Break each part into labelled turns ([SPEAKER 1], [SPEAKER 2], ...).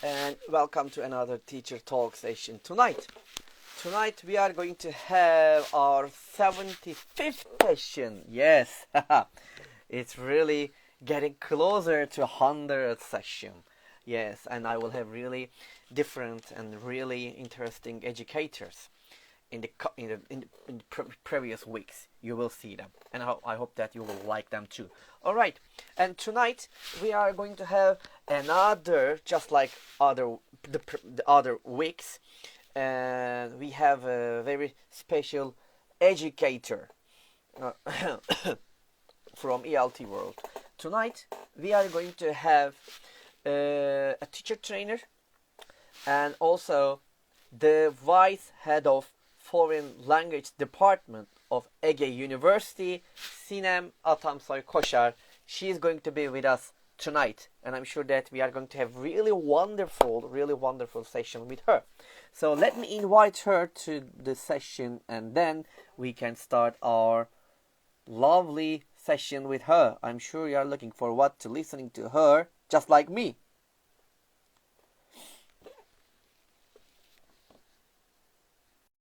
[SPEAKER 1] and welcome to another teacher talk session tonight. Tonight we are going to have our 75th session. Yes, it's really getting closer to 100th session. Yes, and I will have really different and really interesting educators in the previous weeks. You will see them, and I hope that you will like them too. All right, and tonight we are going to have another, just like the other weeks, and we have a very special educator from ELT world. Tonight we are going to have a teacher trainer and also the vice head of foreign language department of Ege University, Sinem Atamsoy Koşar. She is going to be with us tonight, and I'm sure that we are going to have really wonderful session with her. So let me invite her to the session, and then we can start our lovely session with her. I'm sure you are looking forward to listening to her, just like me.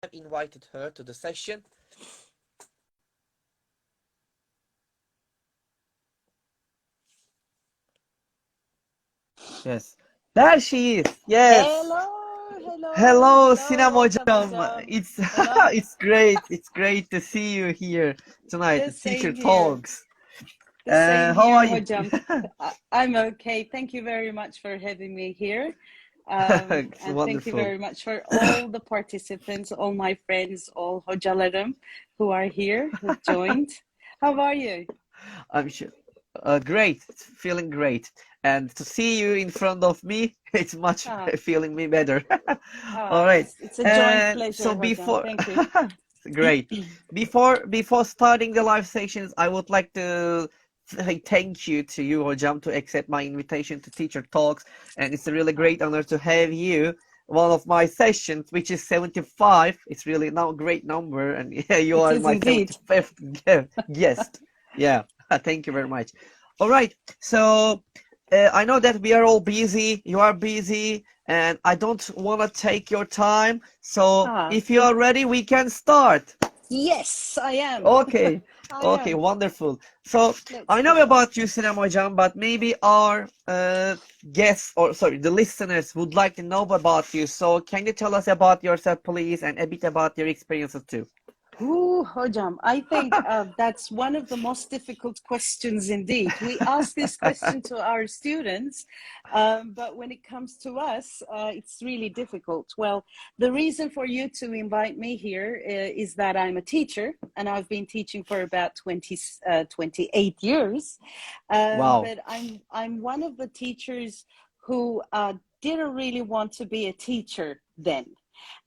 [SPEAKER 1] I've invited her to the session. Yes. There she is. Yes. Hello, Sinem hocam. It's it's great. It's great to see you here tonight. The teacher talks.
[SPEAKER 2] How are you? Hocam. I'm okay. Thank you very much for having me here. And thank you very much for all the participants, all my friends, all hocalarım who are here, who joined. How are you?
[SPEAKER 1] I'm sure. Great. Feeling great. And to see you in front of me, it's much feeling me better. All right.
[SPEAKER 2] It's a joint pleasure.
[SPEAKER 1] So
[SPEAKER 2] before,
[SPEAKER 1] thank you. Great. Before starting the live sessions, I would like to say thank you to you, hocam, to accept my invitation to Teacher Talks, and it's a really great honor to have you. One of my sessions, which is 75. It's really now a great number, and yeah, you are my 75th guest. Yeah, thank you very much. All right, so I know that we are all busy. You are busy, and I don't want to take your time. So if you are ready, we can start.
[SPEAKER 2] Yes, I am.
[SPEAKER 1] Okay. Okay, wonderful. So I know about you, Sinem hocam, but maybe our guests, or sorry, the listeners would like to know about you. So can you tell us about yourself, please, and a bit about your experiences too?
[SPEAKER 2] Ooh, hocam, I think that's one of the most difficult questions indeed. We ask this question to our students, but when it comes to us, it's really difficult. Well, the reason for you to invite me here is that I'm a teacher, and I've been teaching for about 28 years.
[SPEAKER 1] Wow.
[SPEAKER 2] But I'm one of the teachers who didn't really want to be a teacher then.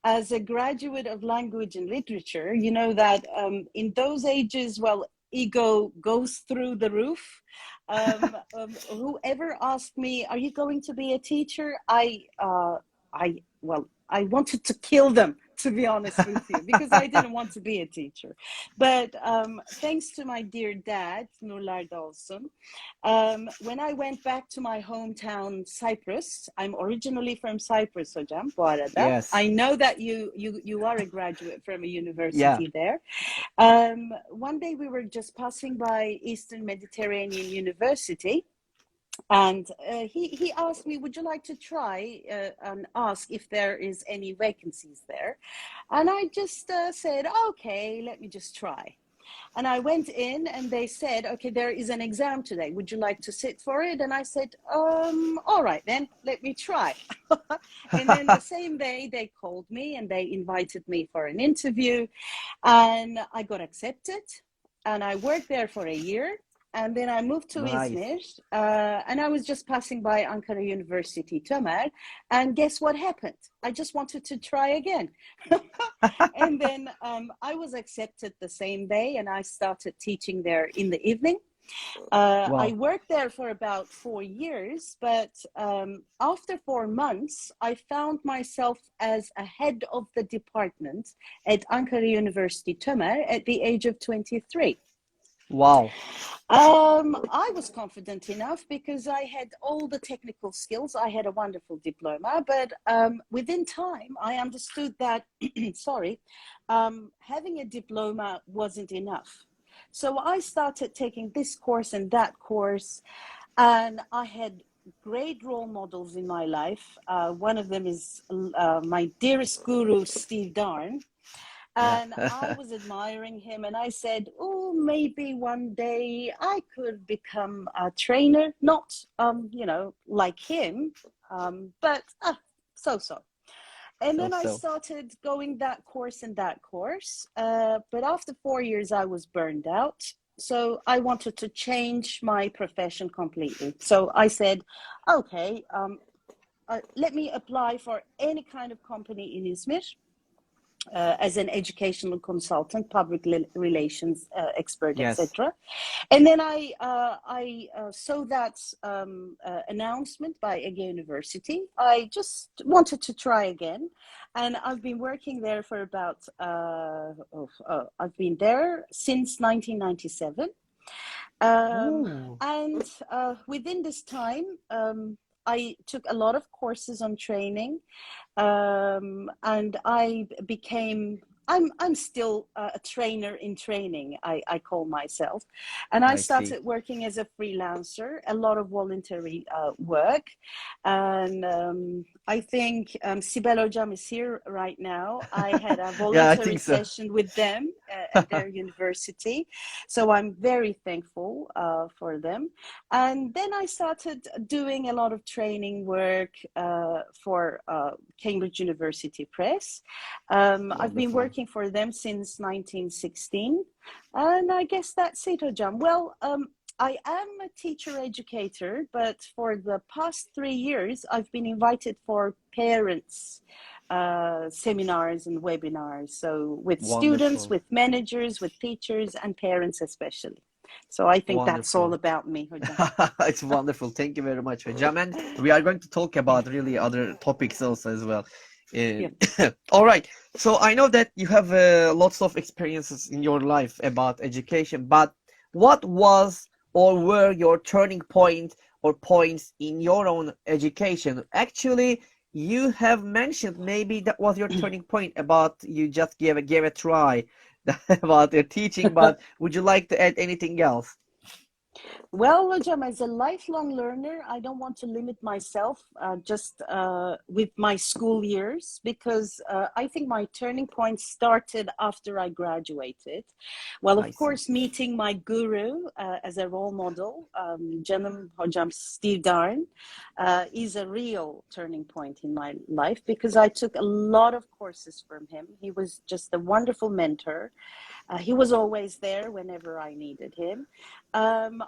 [SPEAKER 2] As a graduate of language and literature, you know that in those ages, well, ego goes through the roof. Whoever asked me, "Are you going to be a teacher?" I wanted to kill them, to be honest with you, because I didn't want to be a teacher. But thanks to my dear dad, Nurlar Olsun, when I went back to my hometown, Cyprus, I'm originally from Cyprus, hocam, bu arada.
[SPEAKER 1] Yes.
[SPEAKER 2] I know that you are a graduate from a university there. One day we were just passing by Eastern Mediterranean University, and he asked me, "Would you like to try and ask if there is any vacancies there?" And I just said, "Okay, let me just try." And I went in, and they said, "Okay, there is an exam today. Would you like to sit for it?" And I said, "All right, then let me try." And then the same day they called me and they invited me for an interview, and I got accepted, and I worked there for a year. And then I moved to Izmir, and I was just passing by Ankara University, Tömer, and guess what happened? I just wanted to try again. And then I was accepted the same day, and I started teaching there in the evening. I worked there for about 4 years, but after 4 months, I found myself as a head of the department at Ankara University, Tömer, at the age of 23.
[SPEAKER 1] Wow.
[SPEAKER 2] I was confident enough because I had all the technical skills. I had a wonderful diploma, but within time, I understood that, sorry, having a diploma wasn't enough. So I started taking this course and that course, and I had great role models in my life. One of them is my dearest guru, Steve Darn. And I was admiring him, and I said, "Oh, maybe one day I could become a trainer, not, like him, but so." And
[SPEAKER 1] So
[SPEAKER 2] then I
[SPEAKER 1] so.
[SPEAKER 2] started going that course and that course. But after 4 years, I was burned out. So I wanted to change my profession completely. So I said, okay, let me apply for any kind of company in Izmir as an educational consultant, public relations expert,
[SPEAKER 1] Yes.
[SPEAKER 2] etc. And then I saw that announcement by Ege University. I just wanted to try again, and I've been working there for about I've been there since 1997.
[SPEAKER 1] Ooh.
[SPEAKER 2] And within this time, I took a lot of courses on training, and I became. I'm still a trainer in training, I call myself. And I
[SPEAKER 1] I see.
[SPEAKER 2] started working as a freelancer, a lot of voluntary work. And I think Sibel Hocam is here right now. I had a
[SPEAKER 1] Yeah, I
[SPEAKER 2] voluntary
[SPEAKER 1] think so.
[SPEAKER 2] session with them at their university. So I'm very thankful for them. And then I started doing a lot of training work for Cambridge University Press. I've been
[SPEAKER 1] Wonderful.
[SPEAKER 2] working for them since 1916. And I guess that's it, Hocam. Well, I am a teacher educator, but for the past 3 years, I've been invited for parents seminars and webinars. So with students,
[SPEAKER 1] Wonderful.
[SPEAKER 2] with managers, with teachers, and parents especially. So I think that's all
[SPEAKER 1] Wonderful.
[SPEAKER 2] about me, Hocam.
[SPEAKER 1] It's wonderful. Thank you very much, Hocam. And we are going to talk about really other topics also as well.
[SPEAKER 2] Yeah.
[SPEAKER 1] All right. So I know that you have lots of experiences in your life about education, but what was or were your turning point or points in your own education? Actually, you have mentioned maybe that was your turning point about you just gave a try about your teaching, but would you like to add anything else?
[SPEAKER 2] Well, Lojam, as a lifelong learner, I don't want to limit myself just with my school years because I think my turning point started after I graduated. Well,
[SPEAKER 1] I
[SPEAKER 2] of
[SPEAKER 1] see.
[SPEAKER 2] course, meeting my guru as a role model, Canım Hocam Steve Darn, is a real turning point in my life because I took a lot of courses from him. He was just a wonderful mentor. He was always there whenever I needed him.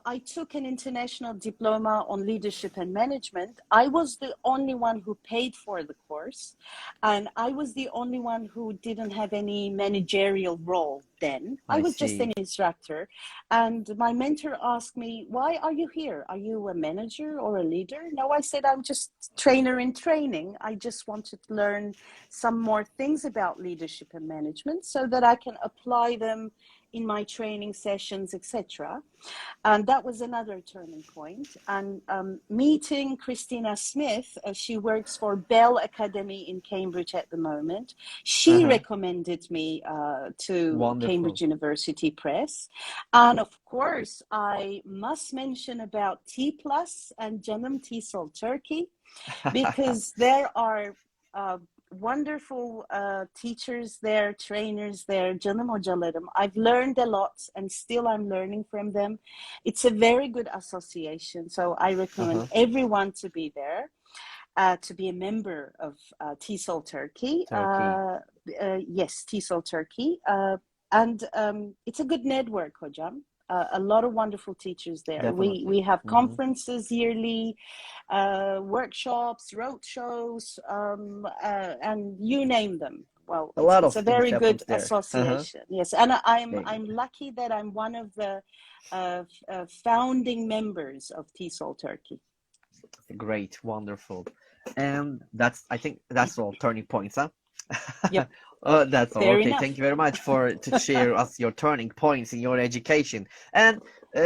[SPEAKER 2] I took an international diploma on leadership and management. I was the only one who paid for the course, and I was the only one who didn't have any managerial role then. I
[SPEAKER 1] I
[SPEAKER 2] was just an
[SPEAKER 1] see.
[SPEAKER 2] instructor, and my mentor asked me, "Why are you here? Are you a manager or a leader?" No, I said, "I'm just trainer in training. I just wanted to learn some more things about leadership and management so that I can apply them in my training sessions, etc." And that was another turning point. And meeting Christina Smith, she works for Bell Academy in Cambridge at the moment. She
[SPEAKER 1] Uh-huh.
[SPEAKER 2] recommended me to
[SPEAKER 1] Wonderful.
[SPEAKER 2] Cambridge University Press. And of course, I must mention about T Plus and Canım Tesol Turkey because there are wonderful teachers there, trainers there, canım hocalarım. I've learned a lot and still I'm learning from them. It's a very good association, so I recommend
[SPEAKER 1] Uh-huh.
[SPEAKER 2] everyone to be there, to be a member of Tesol Turkey.
[SPEAKER 1] Turkey.
[SPEAKER 2] Yes, Tesol Turkey. And it's a good network, hocam. A lot of wonderful teachers there. We
[SPEAKER 1] Definitely.
[SPEAKER 2] have
[SPEAKER 1] Hmm.
[SPEAKER 2] conferences yearly, workshops, road shows, and you name them. Well,
[SPEAKER 1] A
[SPEAKER 2] it's
[SPEAKER 1] lot
[SPEAKER 2] it's
[SPEAKER 1] of
[SPEAKER 2] a
[SPEAKER 1] things
[SPEAKER 2] very good
[SPEAKER 1] happens there. Uh-huh.
[SPEAKER 2] association. Yes, and I'm
[SPEAKER 1] Okay.
[SPEAKER 2] lucky that I'm one of the founding members of TESOL Turkey.
[SPEAKER 1] Great. Wonderful. And that's, I think that's all turning points, huh?
[SPEAKER 2] Yep.
[SPEAKER 1] That's all.
[SPEAKER 2] Fair
[SPEAKER 1] Okay,
[SPEAKER 2] enough.
[SPEAKER 1] thank you very much for to share us your turning points in your education. And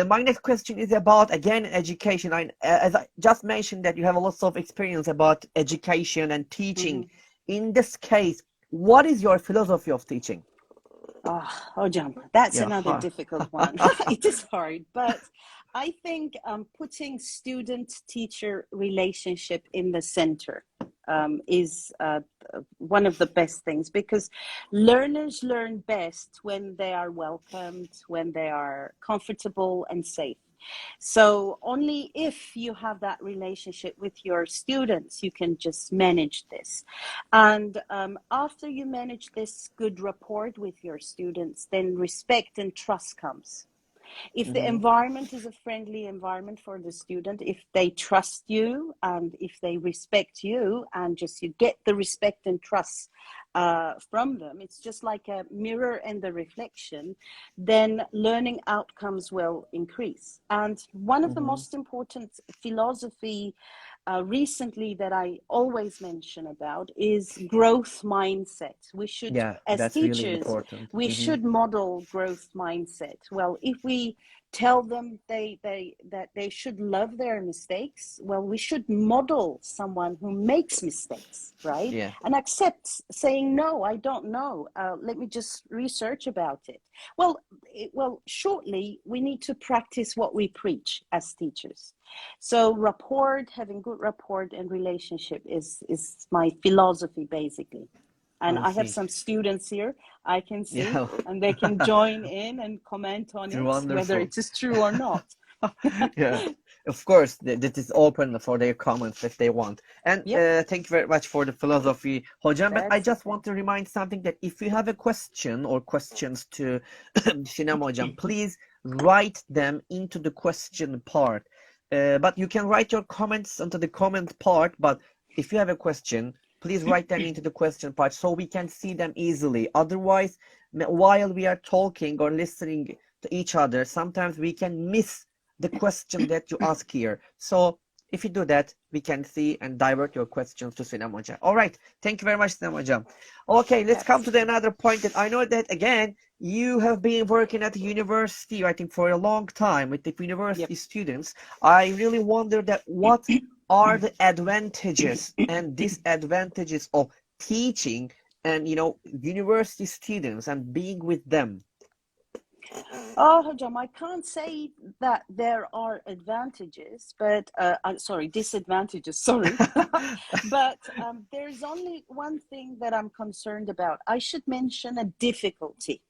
[SPEAKER 1] my next question is about again education. As I just mentioned that you have a lot of experience about education and teaching.
[SPEAKER 2] Hmm.
[SPEAKER 1] In this case, what is your philosophy of teaching?
[SPEAKER 2] Oh, John, that's
[SPEAKER 1] Yeah.
[SPEAKER 2] another difficult one. It is hard, but I think putting student-teacher relationship in the center is one of the best things, because learners learn best when they are welcomed, when they are comfortable and safe. So only if you have that relationship with your students, you can just manage this. And after you manage this good rapport with your students, then respect and trust comes. If the
[SPEAKER 1] Hmm.
[SPEAKER 2] environment is a friendly environment for the student, if they trust you and if they respect you, and just you get the respect and trust from them, it's just like a mirror and the reflection, then learning outcomes will increase. And one of the
[SPEAKER 1] Hmm.
[SPEAKER 2] most important philosophy recently that I always mention about is growth mindset. We should,
[SPEAKER 1] Yeah,
[SPEAKER 2] as
[SPEAKER 1] that's really
[SPEAKER 2] teachers,
[SPEAKER 1] important.
[SPEAKER 2] we
[SPEAKER 1] Hmm.
[SPEAKER 2] should model growth mindset. Well, if we tell them that they should love their mistakes, well, we should model someone who makes mistakes, right?
[SPEAKER 1] Yeah.
[SPEAKER 2] And accepts saying, no, I don't know, let me just research about it. Well, shortly, we need to practice what we preach as teachers. So rapport, having good rapport and relationship is my philosophy basically. And
[SPEAKER 1] I
[SPEAKER 2] I have
[SPEAKER 1] see.
[SPEAKER 2] some students here, I can see,
[SPEAKER 1] Yeah.
[SPEAKER 2] and they can join in and comment on
[SPEAKER 1] It's
[SPEAKER 2] it, whether
[SPEAKER 1] wonderful.
[SPEAKER 2] it is true or not.
[SPEAKER 1] Yeah, of course, that is open for their comments if they want. And
[SPEAKER 2] Yep,
[SPEAKER 1] thank you very much for the philosophy, Hocam. But I
[SPEAKER 2] that's
[SPEAKER 1] just
[SPEAKER 2] okay.
[SPEAKER 1] want to remind something that if you have a question or questions to Sinem Hocam, please write them into the question part. But you can write your comments into the comment part, but if you have a question, please write them into the question part so we can see them easily. Otherwise, while we are talking or listening to each other, sometimes we can miss the question that you ask here. So if you do that, we can see and divert your questions to Sinem Hocam. All right. Thank you very much, Sinem Hocam. Okay, let's come
[SPEAKER 2] That's
[SPEAKER 1] to the
[SPEAKER 2] okay.
[SPEAKER 1] another point that I know that again, you have been working at the university, I think, for a long time with the
[SPEAKER 2] Yep.
[SPEAKER 1] university students. I really wonder that what are the advantages and disadvantages of teaching and university students and being with them?
[SPEAKER 2] Oh, Hajam, I can't say that there are advantages, but sorry, disadvantages, sorry. But there's only one thing that I'm concerned about. I should mention a difficulty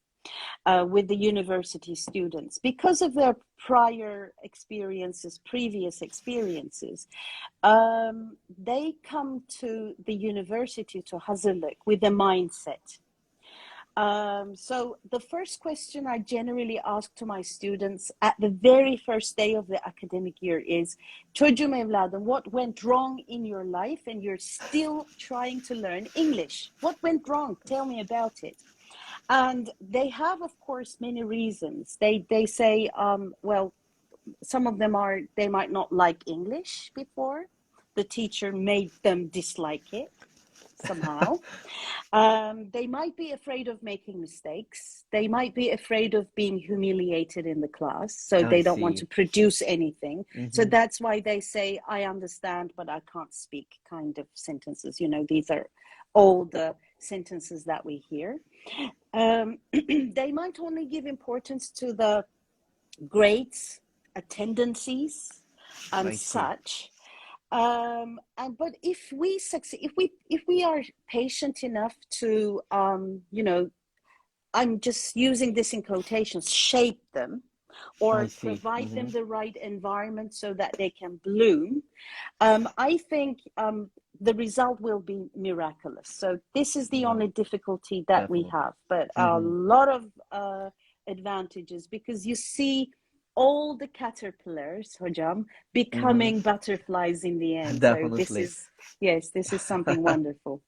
[SPEAKER 2] with the university students because of their previous experiences. They come to the university to hazırlık with a mindset. So the first question I generally ask to my students at the very first day of the academic year is, Çocuğum evladım, what went wrong in your life and you're still trying to learn English? What went wrong? Tell me about it. And they have, of course, many reasons. They say, well, some of them are, they might not like English before. The teacher made them dislike it somehow. They might be afraid of making mistakes. They might be afraid of being humiliated in the class. So
[SPEAKER 1] I
[SPEAKER 2] they don't want to
[SPEAKER 1] see.
[SPEAKER 2] produce anything. So
[SPEAKER 1] Hmm.
[SPEAKER 2] that's why they say, I understand, but I can't speak kind of sentences. You know, these are all the sentences that we hear. They might only give importance to the grades, attendances, and
[SPEAKER 1] I see.
[SPEAKER 2] such. And but if we succeed, if we are patient enough to I'm just using this in quotations, shape them,
[SPEAKER 1] I
[SPEAKER 2] or
[SPEAKER 1] see.
[SPEAKER 2] provide
[SPEAKER 1] Hmm.
[SPEAKER 2] them the right environment so that they can bloom, I think the result will be miraculous. So this is the
[SPEAKER 1] Yeah,
[SPEAKER 2] only difficulty that we
[SPEAKER 1] definitely.
[SPEAKER 2] have, but a
[SPEAKER 1] Hmm.
[SPEAKER 2] lot of advantages, because you see all the caterpillars, hojam,
[SPEAKER 1] Hmm.
[SPEAKER 2] becoming butterflies in the end. So this
[SPEAKER 1] Definitely.
[SPEAKER 2] is, yes, this is something wonderful.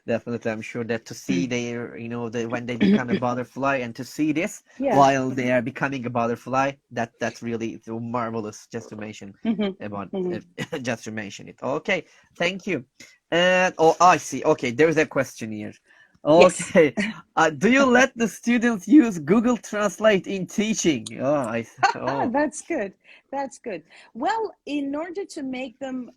[SPEAKER 1] Definitely, I'm sure that to see their, when they become a butterfly and to see this
[SPEAKER 2] Yeah.
[SPEAKER 1] while they are becoming a butterfly, that's really so marvelous. Just to mention
[SPEAKER 2] Mhm,
[SPEAKER 1] about,
[SPEAKER 2] mhm.
[SPEAKER 1] just to mention it. Okay, thank you. And oh, I see. Okay, there's a question here.
[SPEAKER 2] Yes.
[SPEAKER 1] Okay. Do you let the students use Google Translate in teaching? Oh, oh,
[SPEAKER 2] That's good. That's good. Well, in order to make them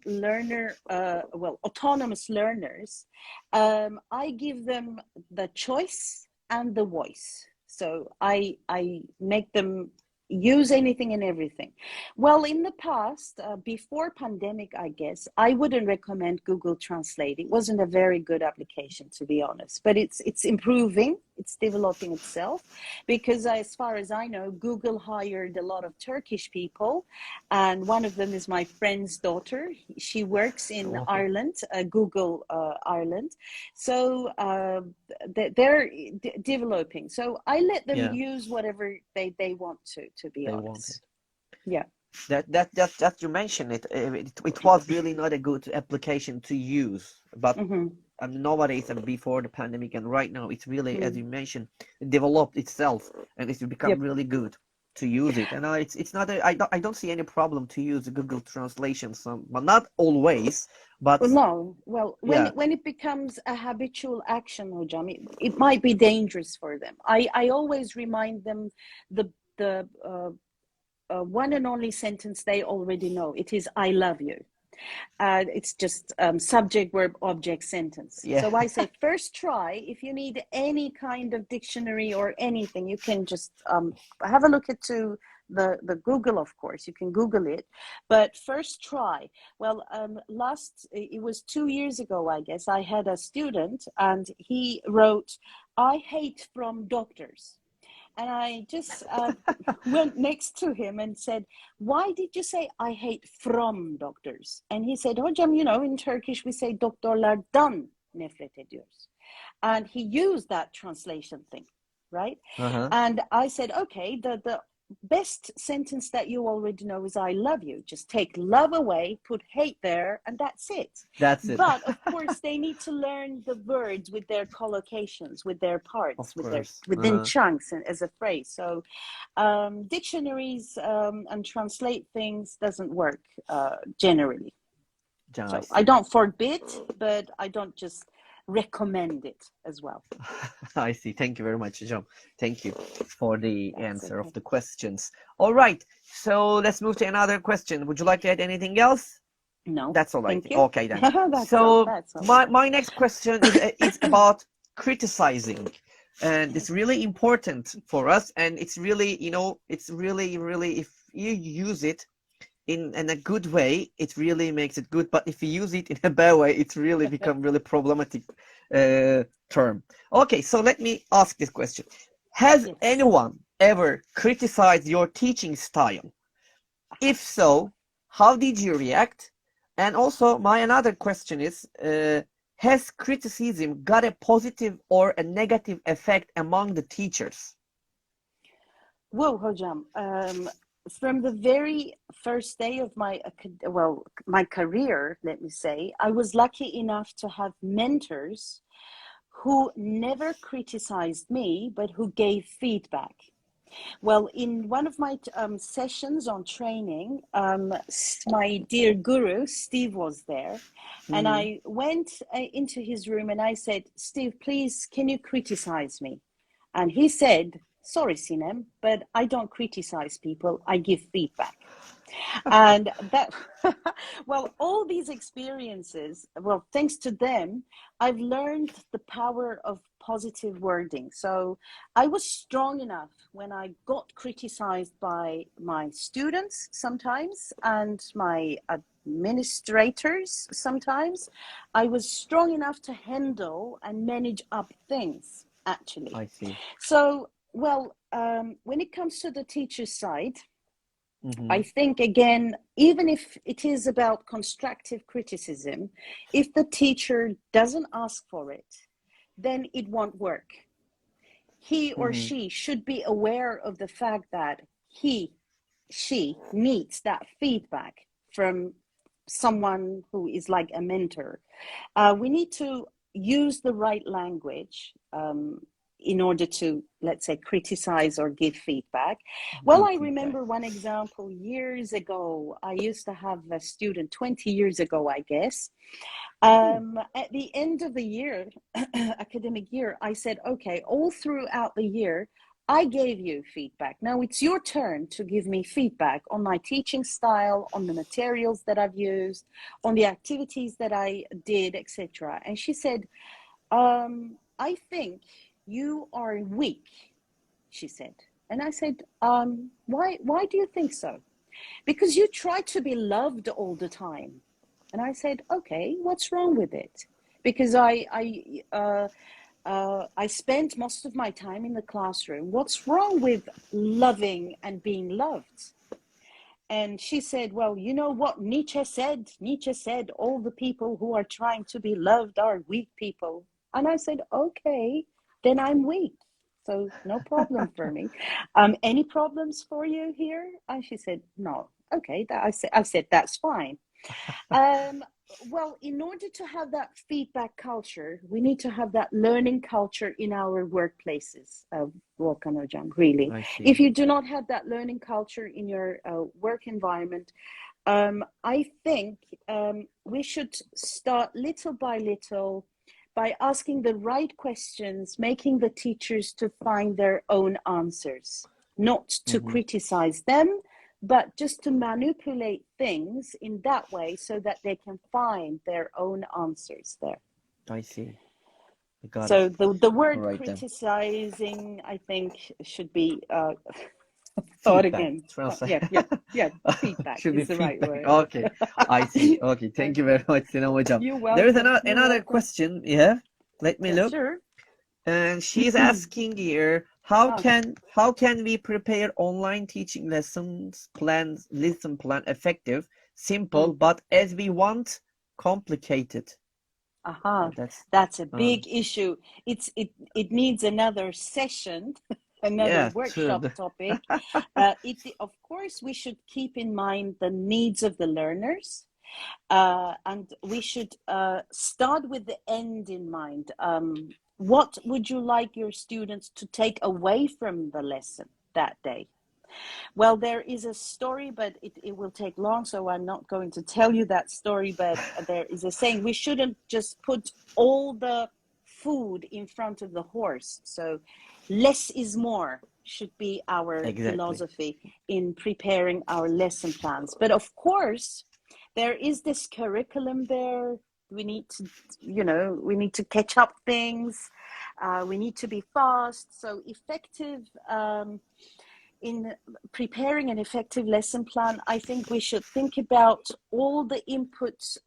[SPEAKER 2] autonomous learners, I give them the choice and the voice. So I make them use anything and everything. Well, in the past, before pandemic, I guess I wouldn't recommend Google Translate. It wasn't a very good application, to be honest. But it's improving. It's developing itself because as far as I know, Google hired a lot of Turkish people, and one of them is my friend's daughter. She works in
[SPEAKER 1] okay.
[SPEAKER 2] Ireland, Google Ireland. So they're developing. So I let them
[SPEAKER 1] Yeah,
[SPEAKER 2] use whatever they want to be
[SPEAKER 1] they wanted.
[SPEAKER 2] honest. Yeah.
[SPEAKER 1] That you mentioned it was really not a good application to use, but
[SPEAKER 2] Mm-hmm.
[SPEAKER 1] nowadays and before the pandemic and right now, it's really, as
[SPEAKER 2] Mm.
[SPEAKER 1] you mentioned, developed itself and it's become
[SPEAKER 2] Yep.
[SPEAKER 1] really good to use it. And it's not I don't see any problem to use Google Translation. Some, but not always. But
[SPEAKER 2] Well, no. Well,
[SPEAKER 1] yeah,
[SPEAKER 2] when it becomes a habitual action, Hojam, it might be dangerous for them. I always remind them the one and only sentence they already know. It is "I love you." It's just subject, verb, object, sentence.
[SPEAKER 1] yeah,
[SPEAKER 2] So I say, first try. If you need any kind of dictionary or anything, you can just have a look into the Google, of course. You can Google it, but first try. Well, it was 2 years ago, I guess. I had a student, and he wrote, "I hate from doctors." And I just went next to him and said, "Why did you say I hate from doctors?" And he said, "Hocam, in Turkish we say doktorlardan nefret ediyoruz." And he used that translation thing, right?
[SPEAKER 1] uh-huh.
[SPEAKER 2] And I said, okay, the best sentence that you already know is "I love you." Just take love away, put hate there, and that's it.
[SPEAKER 1] That's it.
[SPEAKER 2] But of course, they need to learn the words with their collocations, with their parts,
[SPEAKER 1] Of
[SPEAKER 2] with their
[SPEAKER 1] course.
[SPEAKER 2] within chunks and as a phrase. So dictionaries and translate things doesn't work generally.
[SPEAKER 1] I
[SPEAKER 2] So I
[SPEAKER 1] see.
[SPEAKER 2] don't forbid, but I don't just recommend it as well.
[SPEAKER 1] I see. Thank you very much, John. Thank you for the
[SPEAKER 2] That's
[SPEAKER 1] answer of
[SPEAKER 2] okay.
[SPEAKER 1] the questions. All right. So let's move to another question. Would you like to add anything else?
[SPEAKER 2] No,
[SPEAKER 1] That's all right.
[SPEAKER 2] thank you.
[SPEAKER 1] Okay then.
[SPEAKER 2] that's all.
[SPEAKER 1] So
[SPEAKER 2] That's all
[SPEAKER 1] my
[SPEAKER 2] right.
[SPEAKER 1] my next question is about criticizing, and it's really important for us. And it's really, it's really if you use it in a good way, it really makes it good. But if you use it in a bad way, it's really become really problematic term. Okay, so let me ask this question: has
[SPEAKER 2] Yes.
[SPEAKER 1] anyone ever criticized your teaching style? If so, how did you react? And also, my another question is, has criticism got a positive or a negative effect among the teachers?
[SPEAKER 2] Whoa, Hojam. From the very first day of my career, let me say, I was lucky enough to have mentors who never criticized me, but who gave feedback. Well, in one of my sessions on training, my dear guru, Steve, was there. And
[SPEAKER 1] Mm-hmm.
[SPEAKER 2] I went into his room and I said, "Steve, please, can you criticize me?" And he said, "Sorry, Sinem, but I don't criticize people. I give feedback." And that, well, all these experiences, well, thanks to them, I've learned the power of positive wording. So I was strong enough when I got criticized by my students sometimes and my administrators sometimes. I was strong enough to handle and manage up things, actually.
[SPEAKER 1] I see.
[SPEAKER 2] So, well, when it comes to the teacher side,
[SPEAKER 1] Mm-hmm.
[SPEAKER 2] I think, again, even if it is about constructive criticism, if the teacher doesn't ask for it, then it won't work. He or
[SPEAKER 1] Mm-hmm.
[SPEAKER 2] she should be aware of the fact that she needs that feedback from someone who is like a mentor. We need to use the right language. in order to, let's say, criticize or give feedback. Well, I remember one example years ago. I used to have a student 20 years ago, I guess. At the end of the year, academic year, I said, okay, all throughout the year, I gave you feedback. Now it's your turn to give me feedback on my teaching style, on the materials that I've used, on the activities that I did, etc. And she said, I think you are weak, she said. And I said, why do you think so? Because you try to be loved all the time. And I said, okay, what's wrong with it? Because I spent most of my time in the classroom. What's wrong with loving and being loved? And she said, well, you know what Nietzsche said? Nietzsche said, all the people who are trying to be loved are weak people. And I said, okay, then I'm weak. So no problem for me. Any problems for you here? And she said, no. Okay, I said, that's fine. Well, in order to have that feedback culture, we need to have that learning culture in our workplaces, Volkan Hocam, really. If you do not have that learning culture in your work environment, I think we should start little by little by asking the right questions, making the teachers to find their own answers, not to criticize them, but just to manipulate things in that way so that they can find their own answers there.
[SPEAKER 1] I see.
[SPEAKER 2] So the word criticizing, I think, should be thought again. Yeah, feedback
[SPEAKER 1] should
[SPEAKER 2] is
[SPEAKER 1] be
[SPEAKER 2] the right word.
[SPEAKER 1] Okay, I see. Okay, thank you very much, Sinem Hocam.
[SPEAKER 2] You're welcome.
[SPEAKER 1] There is another question. Yeah, let me look.
[SPEAKER 2] Sure.
[SPEAKER 1] And she's asking here, how can we prepare online teaching lesson plan effective, simple, but as we want, complicated?
[SPEAKER 2] That's a big issue. It needs another session, another workshop topic. Of course, we should keep in mind the needs of the learners. And we should start with the end in mind. What would you like your students to take away from the lesson that day? Well, there is a story, but it will take long, so I'm not going to tell you that story, but there is a saying, we shouldn't just put all the food in front of the horse. So less is more should be our philosophy in preparing our lesson plans. But of course, there is this curriculum there. We need to catch up things. We need to be fast. So effective in preparing an effective lesson plan, I think we should think about all the input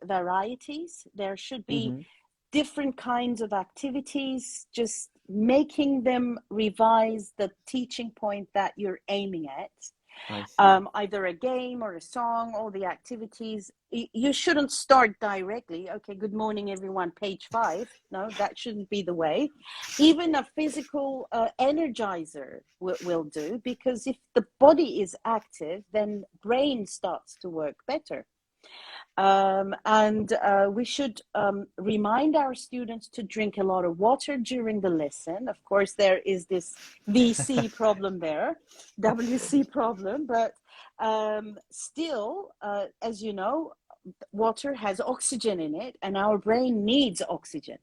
[SPEAKER 2] varieties. There should be different kinds of activities, just making them revise the teaching point that you're aiming at. Either a game or a song, all the activities. You shouldn't start directly. Okay, good morning, everyone, page 5. No, that shouldn't be the way. Even a physical energizer will do, because if the body is active, then brain starts to work better. And we should remind our students to drink a lot of water during the lesson. Of course, there is this VC problem there, WC problem, but still, as you know, water has oxygen in it, and our brain needs oxygen.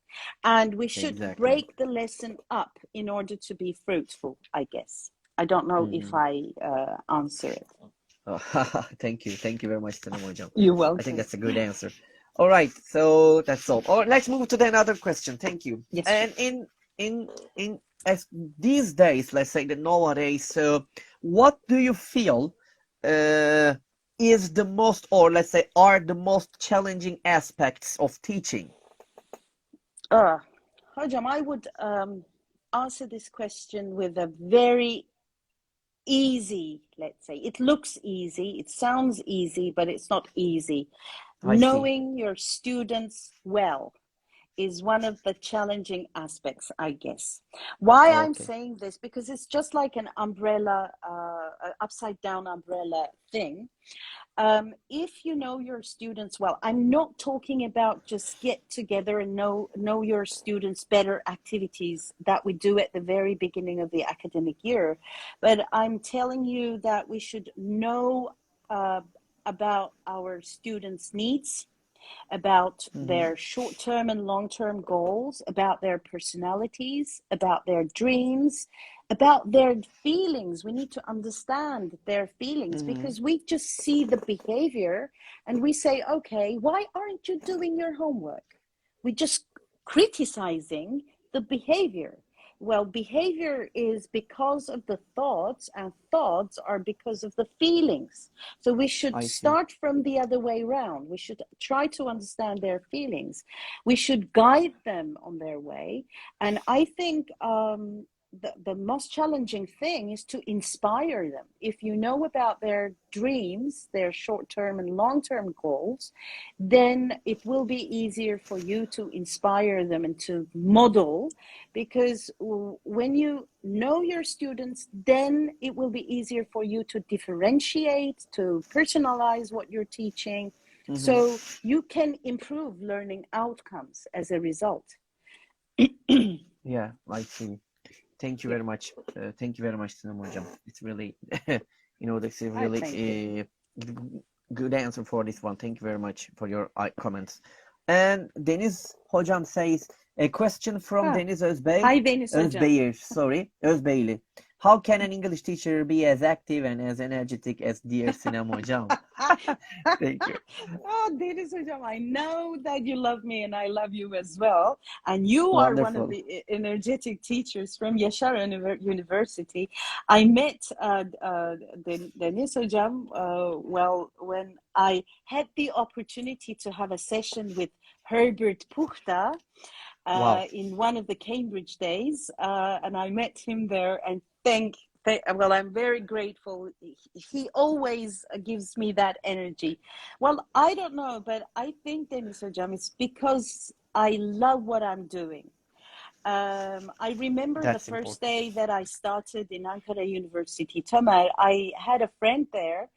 [SPEAKER 2] And we should break the lesson up in order to be fruitful, I guess. I don't know if I answer it.
[SPEAKER 1] Thank you very much, Sinem Hocam.
[SPEAKER 2] You're welcome.
[SPEAKER 1] I think that's a good answer. All right, so that's all. Let's move to another question. Thank you.
[SPEAKER 2] Yes.
[SPEAKER 1] And in as these days, let's say the nowadays, what do you feel is the most, or let's say, are the most challenging aspects of teaching?
[SPEAKER 2] Hocam, I would answer this question with a very easy, let's say. It looks easy, it sounds easy, but it's not easy. Knowing your students well. is one of the challenging aspects, I guess. Why I'm
[SPEAKER 1] Okay.
[SPEAKER 2] saying this, because it's just like an umbrella, upside down umbrella thing. If you know your students well, I'm not talking about just get together and know your students better activities that we do at the very beginning of the academic year, but I'm telling you that we should know about our students' needs, about
[SPEAKER 1] Mm-hmm.
[SPEAKER 2] their short-term and long-term goals, about their personalities, about their dreams, about their feelings. We need to understand their feelings,
[SPEAKER 1] Mm-hmm.
[SPEAKER 2] because we just see the behavior and we say, okay, why aren't you doing your homework? We just criticizing the behavior. Well, behavior is because of the thoughts, and thoughts are because of the feelings. So we should
[SPEAKER 1] I see.
[SPEAKER 2] start from the other way around. We should try to understand their feelings. We should guide them on their way. And I think the most challenging thing is to inspire them. If you know about their dreams, their short-term and long-term goals, then it will be easier for you to inspire them and to model, because when you know your students, then it will be easier for you to differentiate, to personalize what you're teaching,
[SPEAKER 1] Mm-hmm.
[SPEAKER 2] so you can improve learning outcomes as a result.
[SPEAKER 1] Yeah, I see. Thank you
[SPEAKER 2] Yeah,
[SPEAKER 1] very much. Thank you very much, Sinem Hocam. It's really, that's a
[SPEAKER 2] I
[SPEAKER 1] really
[SPEAKER 2] thank you.
[SPEAKER 1] good answer for this one. Thank you very much for your comments. And Deniz Hocam says, a question from
[SPEAKER 2] Ah,
[SPEAKER 1] Deniz Özbey,
[SPEAKER 2] hi, Deniz Hocam.
[SPEAKER 1] Özbeyir, sorry, Özbeyli. How can an English teacher be as active and as energetic as dear Sinem Hocam? Thank you.
[SPEAKER 2] Oh, Deniz Hocam, I know that you love me and I love you as well. And you are one of
[SPEAKER 1] Wonderful.
[SPEAKER 2] the energetic teachers from Yaşar University. I met Deniz Hocam, well, when I had the opportunity to have a session with Herbert Puchta
[SPEAKER 1] Wow.
[SPEAKER 2] in one of the Cambridge days, and I met him there. And well, I'm very grateful. He always gives me that energy. Well, I don't know, but I think, Deniz Hocam, it's because I love what I'm doing. I remember the
[SPEAKER 1] That's
[SPEAKER 2] first
[SPEAKER 1] important.
[SPEAKER 2] day that I started in Ankara University, Tamer. I had a friend there,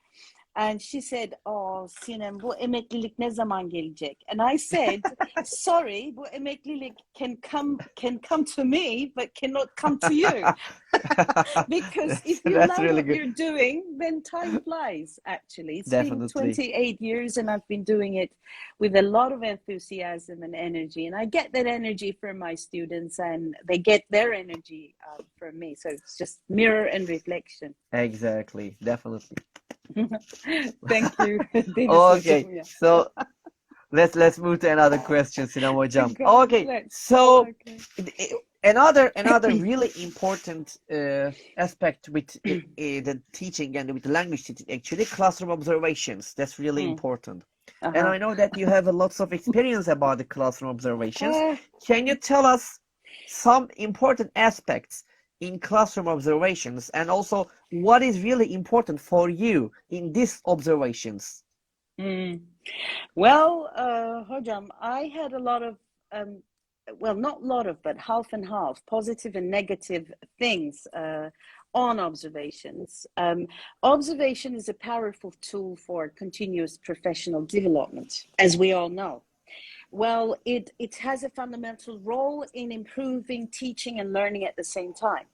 [SPEAKER 2] and she said, "Oh, Sinem, bu emeklilik ne zaman gelecek?" And I said, "Sorry, bu emeklilik can come to me, but cannot come to you." Because if you
[SPEAKER 1] That's
[SPEAKER 2] love
[SPEAKER 1] really
[SPEAKER 2] what
[SPEAKER 1] good.
[SPEAKER 2] you're doing, then time flies, actually. It's been
[SPEAKER 1] Definitely.
[SPEAKER 2] 28 years and I've been doing it with a lot of enthusiasm and energy. And I get that energy from my students and they get their energy from me. So it's just mirror and reflection.
[SPEAKER 1] Exactly. Definitely.
[SPEAKER 2] Thank you, Deniz
[SPEAKER 1] Okay,
[SPEAKER 2] Hocam. Yeah.
[SPEAKER 1] so let's move to another question, Sinem Hocam. Okay,
[SPEAKER 2] Let's.
[SPEAKER 1] so
[SPEAKER 2] Okay.
[SPEAKER 1] another really important aspect with the teaching and with language teaching, actually, classroom observations. That's really
[SPEAKER 2] Mm,
[SPEAKER 1] important. And
[SPEAKER 2] uh-huh.
[SPEAKER 1] I know that you have a lots of experience about the classroom observations.
[SPEAKER 2] Uh,
[SPEAKER 1] Can you tell us some important aspects in classroom observations, and also what is really important for you in these observations?
[SPEAKER 2] mm. Well, Hojam, I had a lot of, well, not a lot of, but half and half, positive and negative things on observations. Observation is a powerful tool for continuous professional development, as we all know. Well, it has a fundamental role in improving teaching and learning at the same time.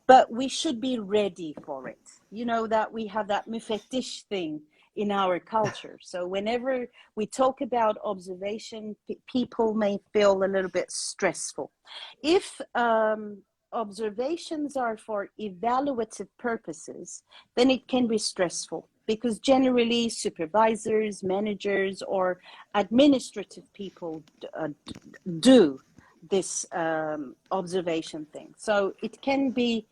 [SPEAKER 2] But we should be ready for it. You know that we have that müfettiş thing in our culture. So whenever we talk about observation, people may feel a little bit stressful. If observations are for evaluative purposes, then it can be stressful, because generally supervisors, managers, or administrative people do this observation thing. So it can be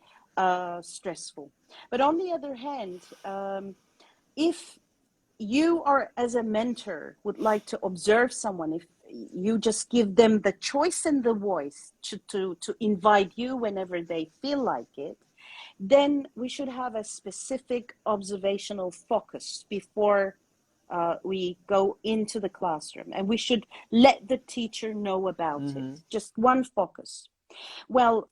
[SPEAKER 2] stressful. But on the other hand, if you are, as a mentor, would like to observe someone, if you just give them the choice and the voice to invite you whenever they feel like it, then we should have a specific observational focus before we go into the classroom, and we should let the teacher know about it. Just one focus. Well,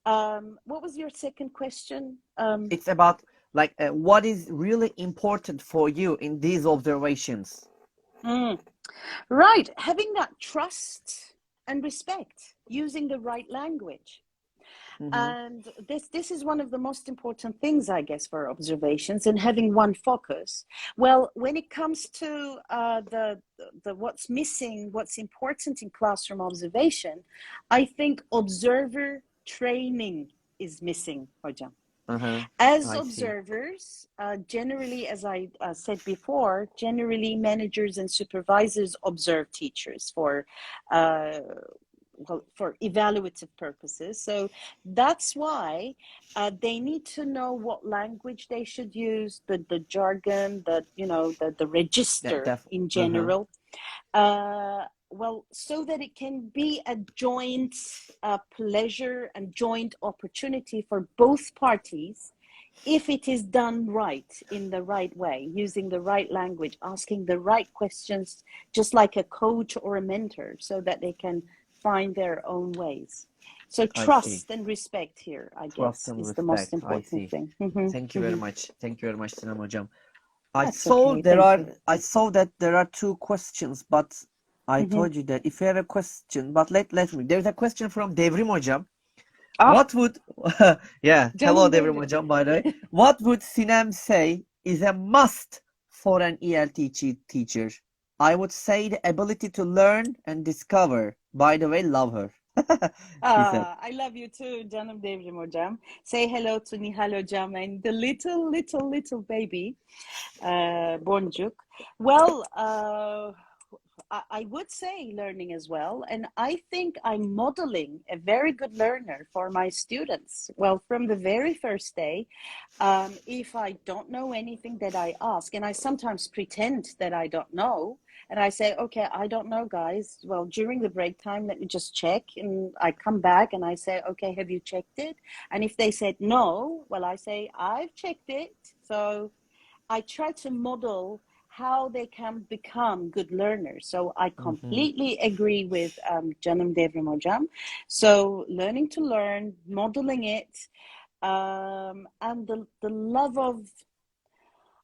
[SPEAKER 2] what was your second question?
[SPEAKER 1] It's about like what is really important for you in these observations.
[SPEAKER 2] Right, having that trust and respect, using the right language. And this is one of the most important things, I guess, for observations, and having one focus. Well, when it comes to the what's missing, what's important in classroom observation, I think observer training is missing, Hocam. As observers, generally, as I said before, generally managers and supervisors observe teachers for evaluative purposes. So that's why they need to know what language they should use, the jargon, the register in general. Well, so that it can be a joint pleasure and joint opportunity for both parties, if it is done right, in the right way, using the right language, asking the right questions, just like a coach or a mentor, so that they can find their own ways. So trust and respect here, I guess, is the most important thing.
[SPEAKER 1] Thank you very much. Thank you very much, Sinem Hocam. I saw that there are two questions, but I told you that if you have a question, but let me. There's a question from Devrim Hocam. What would hello Devrim Hocam, by the way. What would Sinem say is a must for an ELT teacher? I would say the ability to learn and discover. By the way, love her.
[SPEAKER 2] I love you too, Canım Devrim Hocam. Say hello to Nihal Hocam and the little baby, Boncuk. Well, I would say learning as well. And I think I'm modeling a very good learner for my students. Well, from the very first day, if I don't know anything that I ask, and I sometimes pretend that I don't know, and I say, okay, I don't know, guys. Well, during the break time, let me just check. And I come back and I say, okay, have you checked it? And if they said no, well, I say, I've checked it. So I try to model how they can become good learners. So I completely agree with Canım Devrim Hocam. So learning to learn, modeling it, and the love of,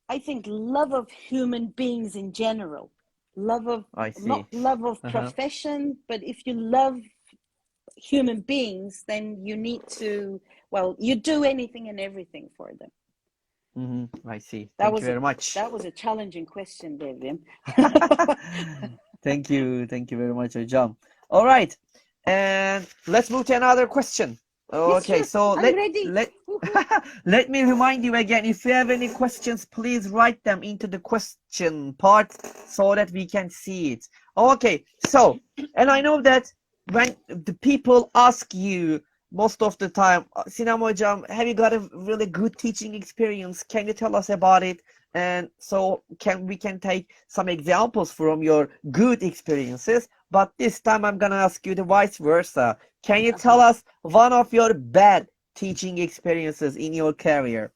[SPEAKER 2] I think, love of human beings in general. Love of, not love of profession, but if you love human beings, then you need to, well, you do anything and everything for them.
[SPEAKER 1] I see. Thank you very much.
[SPEAKER 2] That was a challenging question, Devrim.
[SPEAKER 1] Thank you very much, Hocam. All right, and let's move to another question. Okay,
[SPEAKER 2] yes,
[SPEAKER 1] so
[SPEAKER 2] let
[SPEAKER 1] me remind you again, if you have any questions, please write them into the question part so that we can see it. Okay, so, and I know that when the people ask you most of the time, Sinem Hocam, have you got a really good teaching experience? Can you tell us about it? And so we can take some examples from your good experiences, but this time I'm gonna ask you the vice versa. Can you tell us one of your bad teaching experiences in your career?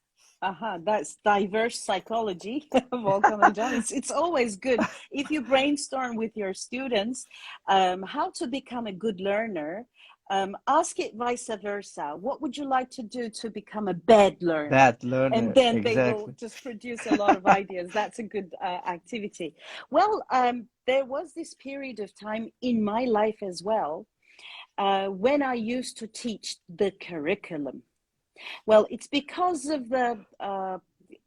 [SPEAKER 2] That's diverse psychology. Welcome, John. It's always good if you brainstorm with your students how to become a good learner. Ask it vice versa. What would you like to do to become a bad learner? And then they will just produce a lot of ideas. That's a good activity. Well, there was this period of time in my life as well when I used to teach the curriculum. Well, it's because of the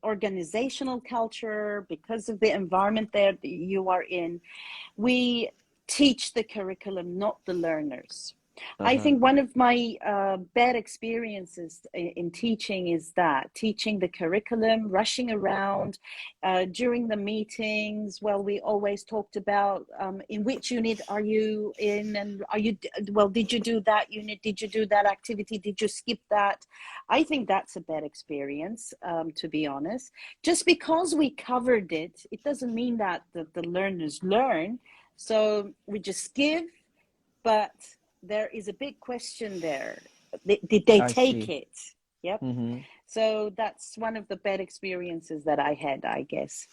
[SPEAKER 2] organizational culture, because of the environment that you are in. We teach the curriculum, not the learners. I think one of my bad experiences in teaching is that teaching the curriculum, rushing around during the meetings. Well, we always talked about in which unit are you in, and did you do that unit? Did you do that activity? Did you skip that? I think that's a bad experience, to be honest. Just because we covered it, it doesn't mean that the learners learn. So we just give, but there is a big question there. Did they take it? Yep. So that's one of the bad experiences that I had, I guess.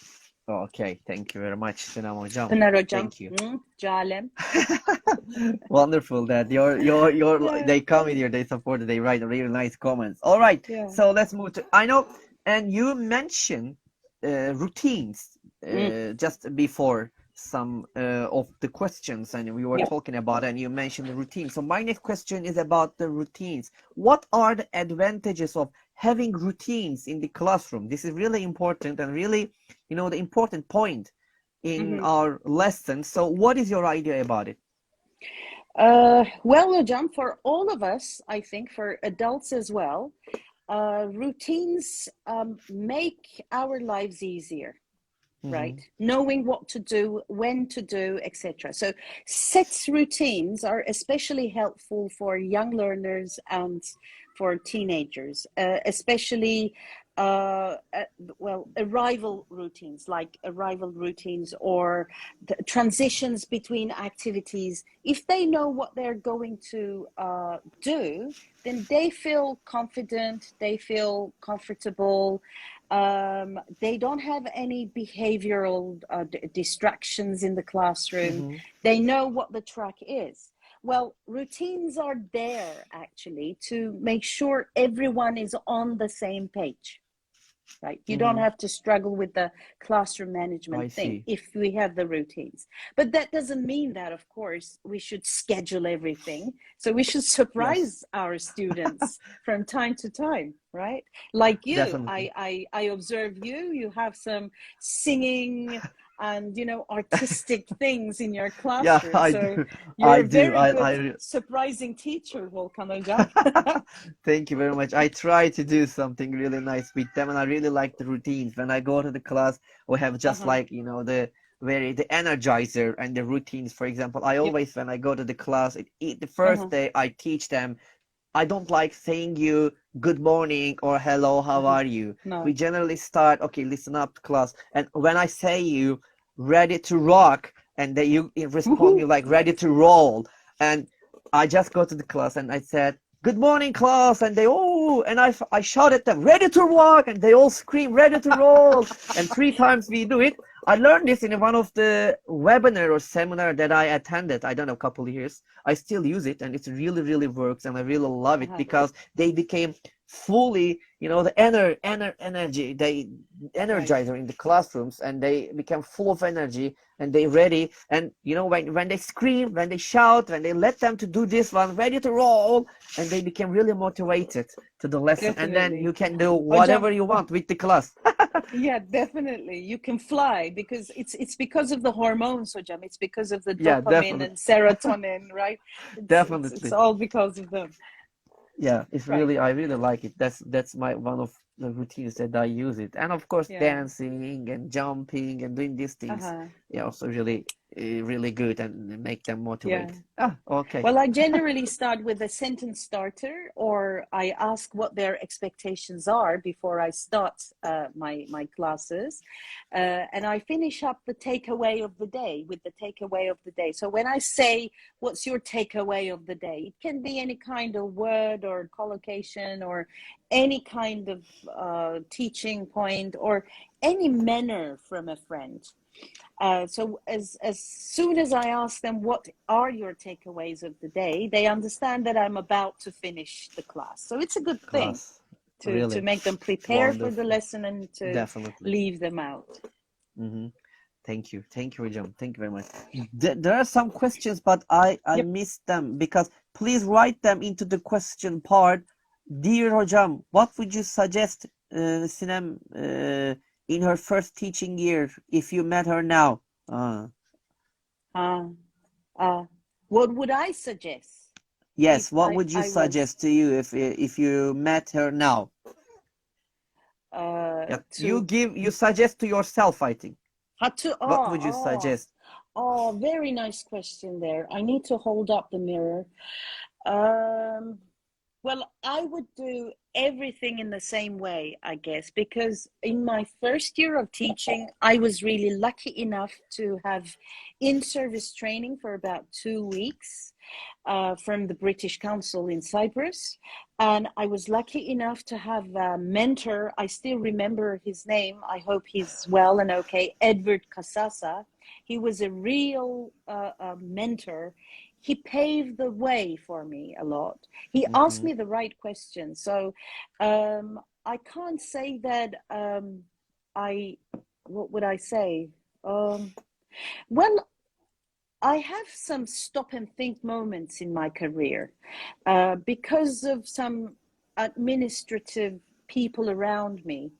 [SPEAKER 1] Okay, thank you very much Sinem hocam.
[SPEAKER 2] Pınar hocam.
[SPEAKER 1] Thank you.
[SPEAKER 2] Calem.
[SPEAKER 1] Wonderful that
[SPEAKER 2] Yeah,
[SPEAKER 1] they come in here, they support it, they write really nice comments. All right,
[SPEAKER 2] yeah.
[SPEAKER 1] so let's move to, I know, and you mentioned routines just before some of the questions, and we were
[SPEAKER 2] Yeah.
[SPEAKER 1] talking about, and you mentioned the routine. So my next question is about the routines. What are the advantages of having routines in the classroom? This is really important and really, the important point in
[SPEAKER 2] Mhm.
[SPEAKER 1] our lesson. So what is your idea about it?
[SPEAKER 2] Well, hocam, for all of us, I think for adults as well, routines make our lives easier, right?
[SPEAKER 1] Hmm.
[SPEAKER 2] Knowing what to do, when to do, etc. So sets routines are especially helpful for young learners and for teenagers, especially arrival routines, like arrival routines or the transitions between activities. If they know what they're going to do, then they feel confident, they feel comfortable, they don't have any behavioral distractions in the classroom.
[SPEAKER 1] Hmm.
[SPEAKER 2] They know what the track is. Well, routines are there actually to make sure everyone is on the same page, right? You don't
[SPEAKER 1] Hmm.
[SPEAKER 2] have to struggle with the classroom management
[SPEAKER 1] I
[SPEAKER 2] thing
[SPEAKER 1] see.
[SPEAKER 2] if we have the routines. But that doesn't mean that, of course, we should schedule everything. So we should
[SPEAKER 1] Yes,
[SPEAKER 2] surprise our students from time to time, right? Like you,
[SPEAKER 1] definitely.
[SPEAKER 2] I observe you, you have some singing and artistic things in your
[SPEAKER 1] Yeah,
[SPEAKER 2] classroom.
[SPEAKER 1] I
[SPEAKER 2] So
[SPEAKER 1] do.
[SPEAKER 2] you're
[SPEAKER 1] I
[SPEAKER 2] a
[SPEAKER 1] do.
[SPEAKER 2] very good surprising teacher, Volkan Hocam.
[SPEAKER 1] Thank you very much. I try to do something really nice with them, and I really like the routines. When I go to the class, we have just
[SPEAKER 2] Uh-huh.
[SPEAKER 1] like, the energizer and the routines. For example, I
[SPEAKER 2] Yep.
[SPEAKER 1] always, when I go to the class, the first
[SPEAKER 2] Uh-huh.
[SPEAKER 1] day I teach them, I don't like saying you good morning or hello, how
[SPEAKER 2] Uh-huh.
[SPEAKER 1] are you? We
[SPEAKER 2] No.
[SPEAKER 1] generally start, okay, listen up class. And when I say you ready to rock, and then you respond, you
[SPEAKER 2] Woohoo.
[SPEAKER 1] like ready to roll. And I just go to the class and I said, good morning class. And they, oh, and I shout at them, ready to rock. And they all scream, ready to roll. And 3 times we do it. I learned this in one of the webinar or seminar that I attended, I don't know, a couple of years. I still use it, and it really, really works, and I really love it
[SPEAKER 2] Uh-huh.
[SPEAKER 1] because they became fully, the energy, they
[SPEAKER 2] Right.
[SPEAKER 1] energizer in the classrooms, and they become full of energy, and they ready. And when they scream, when they shout, when they let them to do this one, ready to roll, and they became really motivated to the lesson. And then
[SPEAKER 2] Definitely.
[SPEAKER 1] you can do
[SPEAKER 2] Hocam,
[SPEAKER 1] whatever you want with the class.
[SPEAKER 2] yeah, definitely. You can fly because it's because of the hormones, hocam. It's because of the
[SPEAKER 1] Yeah,
[SPEAKER 2] dopamine
[SPEAKER 1] definitely,
[SPEAKER 2] and serotonin, right? It's
[SPEAKER 1] definitely.
[SPEAKER 2] all because of them.
[SPEAKER 1] Yeah, it's
[SPEAKER 2] Right.
[SPEAKER 1] really, I really like it. That's my one of the routines that I use it. And of course,
[SPEAKER 2] Yeah.
[SPEAKER 1] dancing and jumping and doing these things,
[SPEAKER 2] Uh-huh.
[SPEAKER 1] yeah, also really, really good and make them
[SPEAKER 2] Yeah.
[SPEAKER 1] motivate. Ah, okay.
[SPEAKER 2] Well, I generally start with a sentence starter, or I ask what their expectations are before I start my classes, and I finish up the takeaway of the day with the takeaway of the day. So when I say, "What's your takeaway of the day?" It can be any kind of word or collocation or any kind of teaching point or any manner from a friend. So as soon as I ask them what are your takeaways of the day, they understand that I'm about to finish the class. So it's a good thing
[SPEAKER 1] Class.
[SPEAKER 2] to
[SPEAKER 1] Really
[SPEAKER 2] make them prepare for the
[SPEAKER 1] wonderful.
[SPEAKER 2] lesson and to
[SPEAKER 1] Definitely.
[SPEAKER 2] leave them out.
[SPEAKER 1] Hmm. Thank you. Thank you, Hocam. Thank you very much. There are some questions, but I
[SPEAKER 2] Yep.
[SPEAKER 1] missed them because please write them into the question part. Dear Hocam, what would you suggest Sinem in her first teaching year if you met her now?
[SPEAKER 2] Uh, uh, what would I suggest
[SPEAKER 1] Yes,
[SPEAKER 2] if
[SPEAKER 1] what would you
[SPEAKER 2] I was
[SPEAKER 1] suggest to you if you met her now? Yeah,
[SPEAKER 2] to
[SPEAKER 1] you suggest to yourself, I think.
[SPEAKER 2] how to
[SPEAKER 1] What would you suggest?
[SPEAKER 2] very nice question there. I need to hold up the mirror. Um, Well, I would do everything in the same way, I guess, because in my first year of teaching, I was really lucky enough to have in service training for about 2 weeks. from the British Council in Cyprus. And I was lucky enough to have a mentor. I still remember his name. I hope he's well and okay. Edward Kasasa. He was a real mentor. He paved the way for me a lot. He asked me the right questions. So I can't say that what would I say? Well, I have some stop and think moments in my career because of some administrative people around me.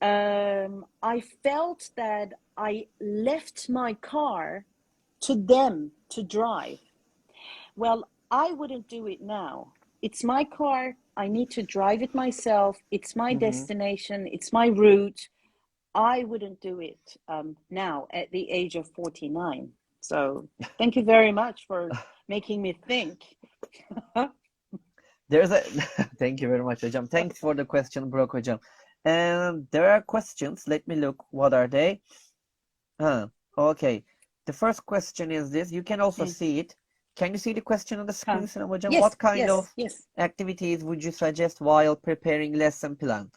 [SPEAKER 2] I felt that I left my car to them to drive. Well, I wouldn't do it now. It's my car. I need to drive it myself. It's my destination. It's my route. I wouldn't do it now at the age of 49. So thank you very much for making me think.
[SPEAKER 1] Thank you very much hocam. Thanks for the question Burak hocam. And there are questions. Let me look. What are they? Okay. The first question is this. You can also see it. Can you see the question on the screen, Sinem hocam?
[SPEAKER 2] Yes,
[SPEAKER 1] What kind of
[SPEAKER 2] yes.
[SPEAKER 1] activities would you suggest while preparing lesson plan?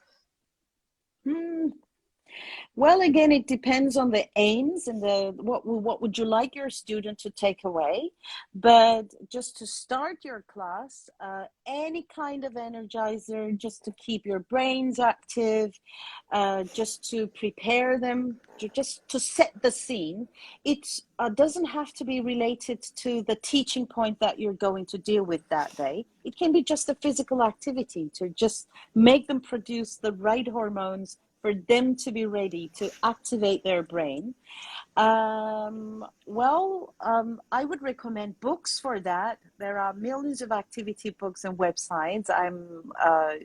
[SPEAKER 2] Well, again, it depends on the aims and what would you like your student to take away. But just to start your class, any kind of energizer, just to keep your brains active, just to prepare them, just to set the scene. It doesn't have to be related to the teaching point that you're going to deal with that day. It can be just a physical activity to just make them produce the right hormones for them to be ready to activate their brain. I would recommend books for that. There are millions of activity books and websites. I'm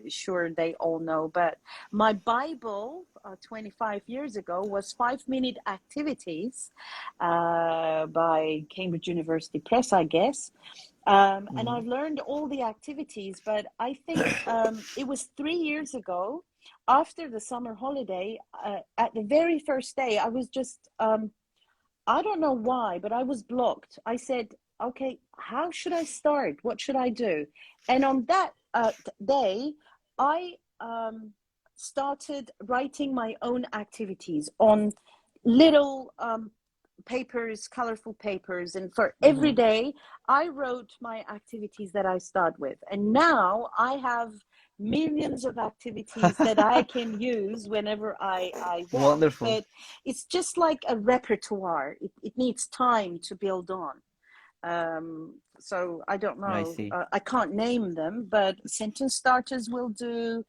[SPEAKER 2] sure they all know, but my Bible 25 years ago was 5-minute activities by Cambridge University Press, I guess. And I've learned all the activities, but I think it was 3 years ago, after the summer holiday, at the very first day, I was just, I don't know why, but I was blocked. I said, okay, how should I start? What should I do? And on that day, I started writing my own activities on little papers, colorful papers, and for every day I wrote my activities that I start with. And now I have millions of activities that I can use whenever I want.
[SPEAKER 1] Wonderful.
[SPEAKER 2] But it's just like a repertoire. It needs time to build on. So I don't know.
[SPEAKER 1] I see.
[SPEAKER 2] I can't name them, but sentence starters will do.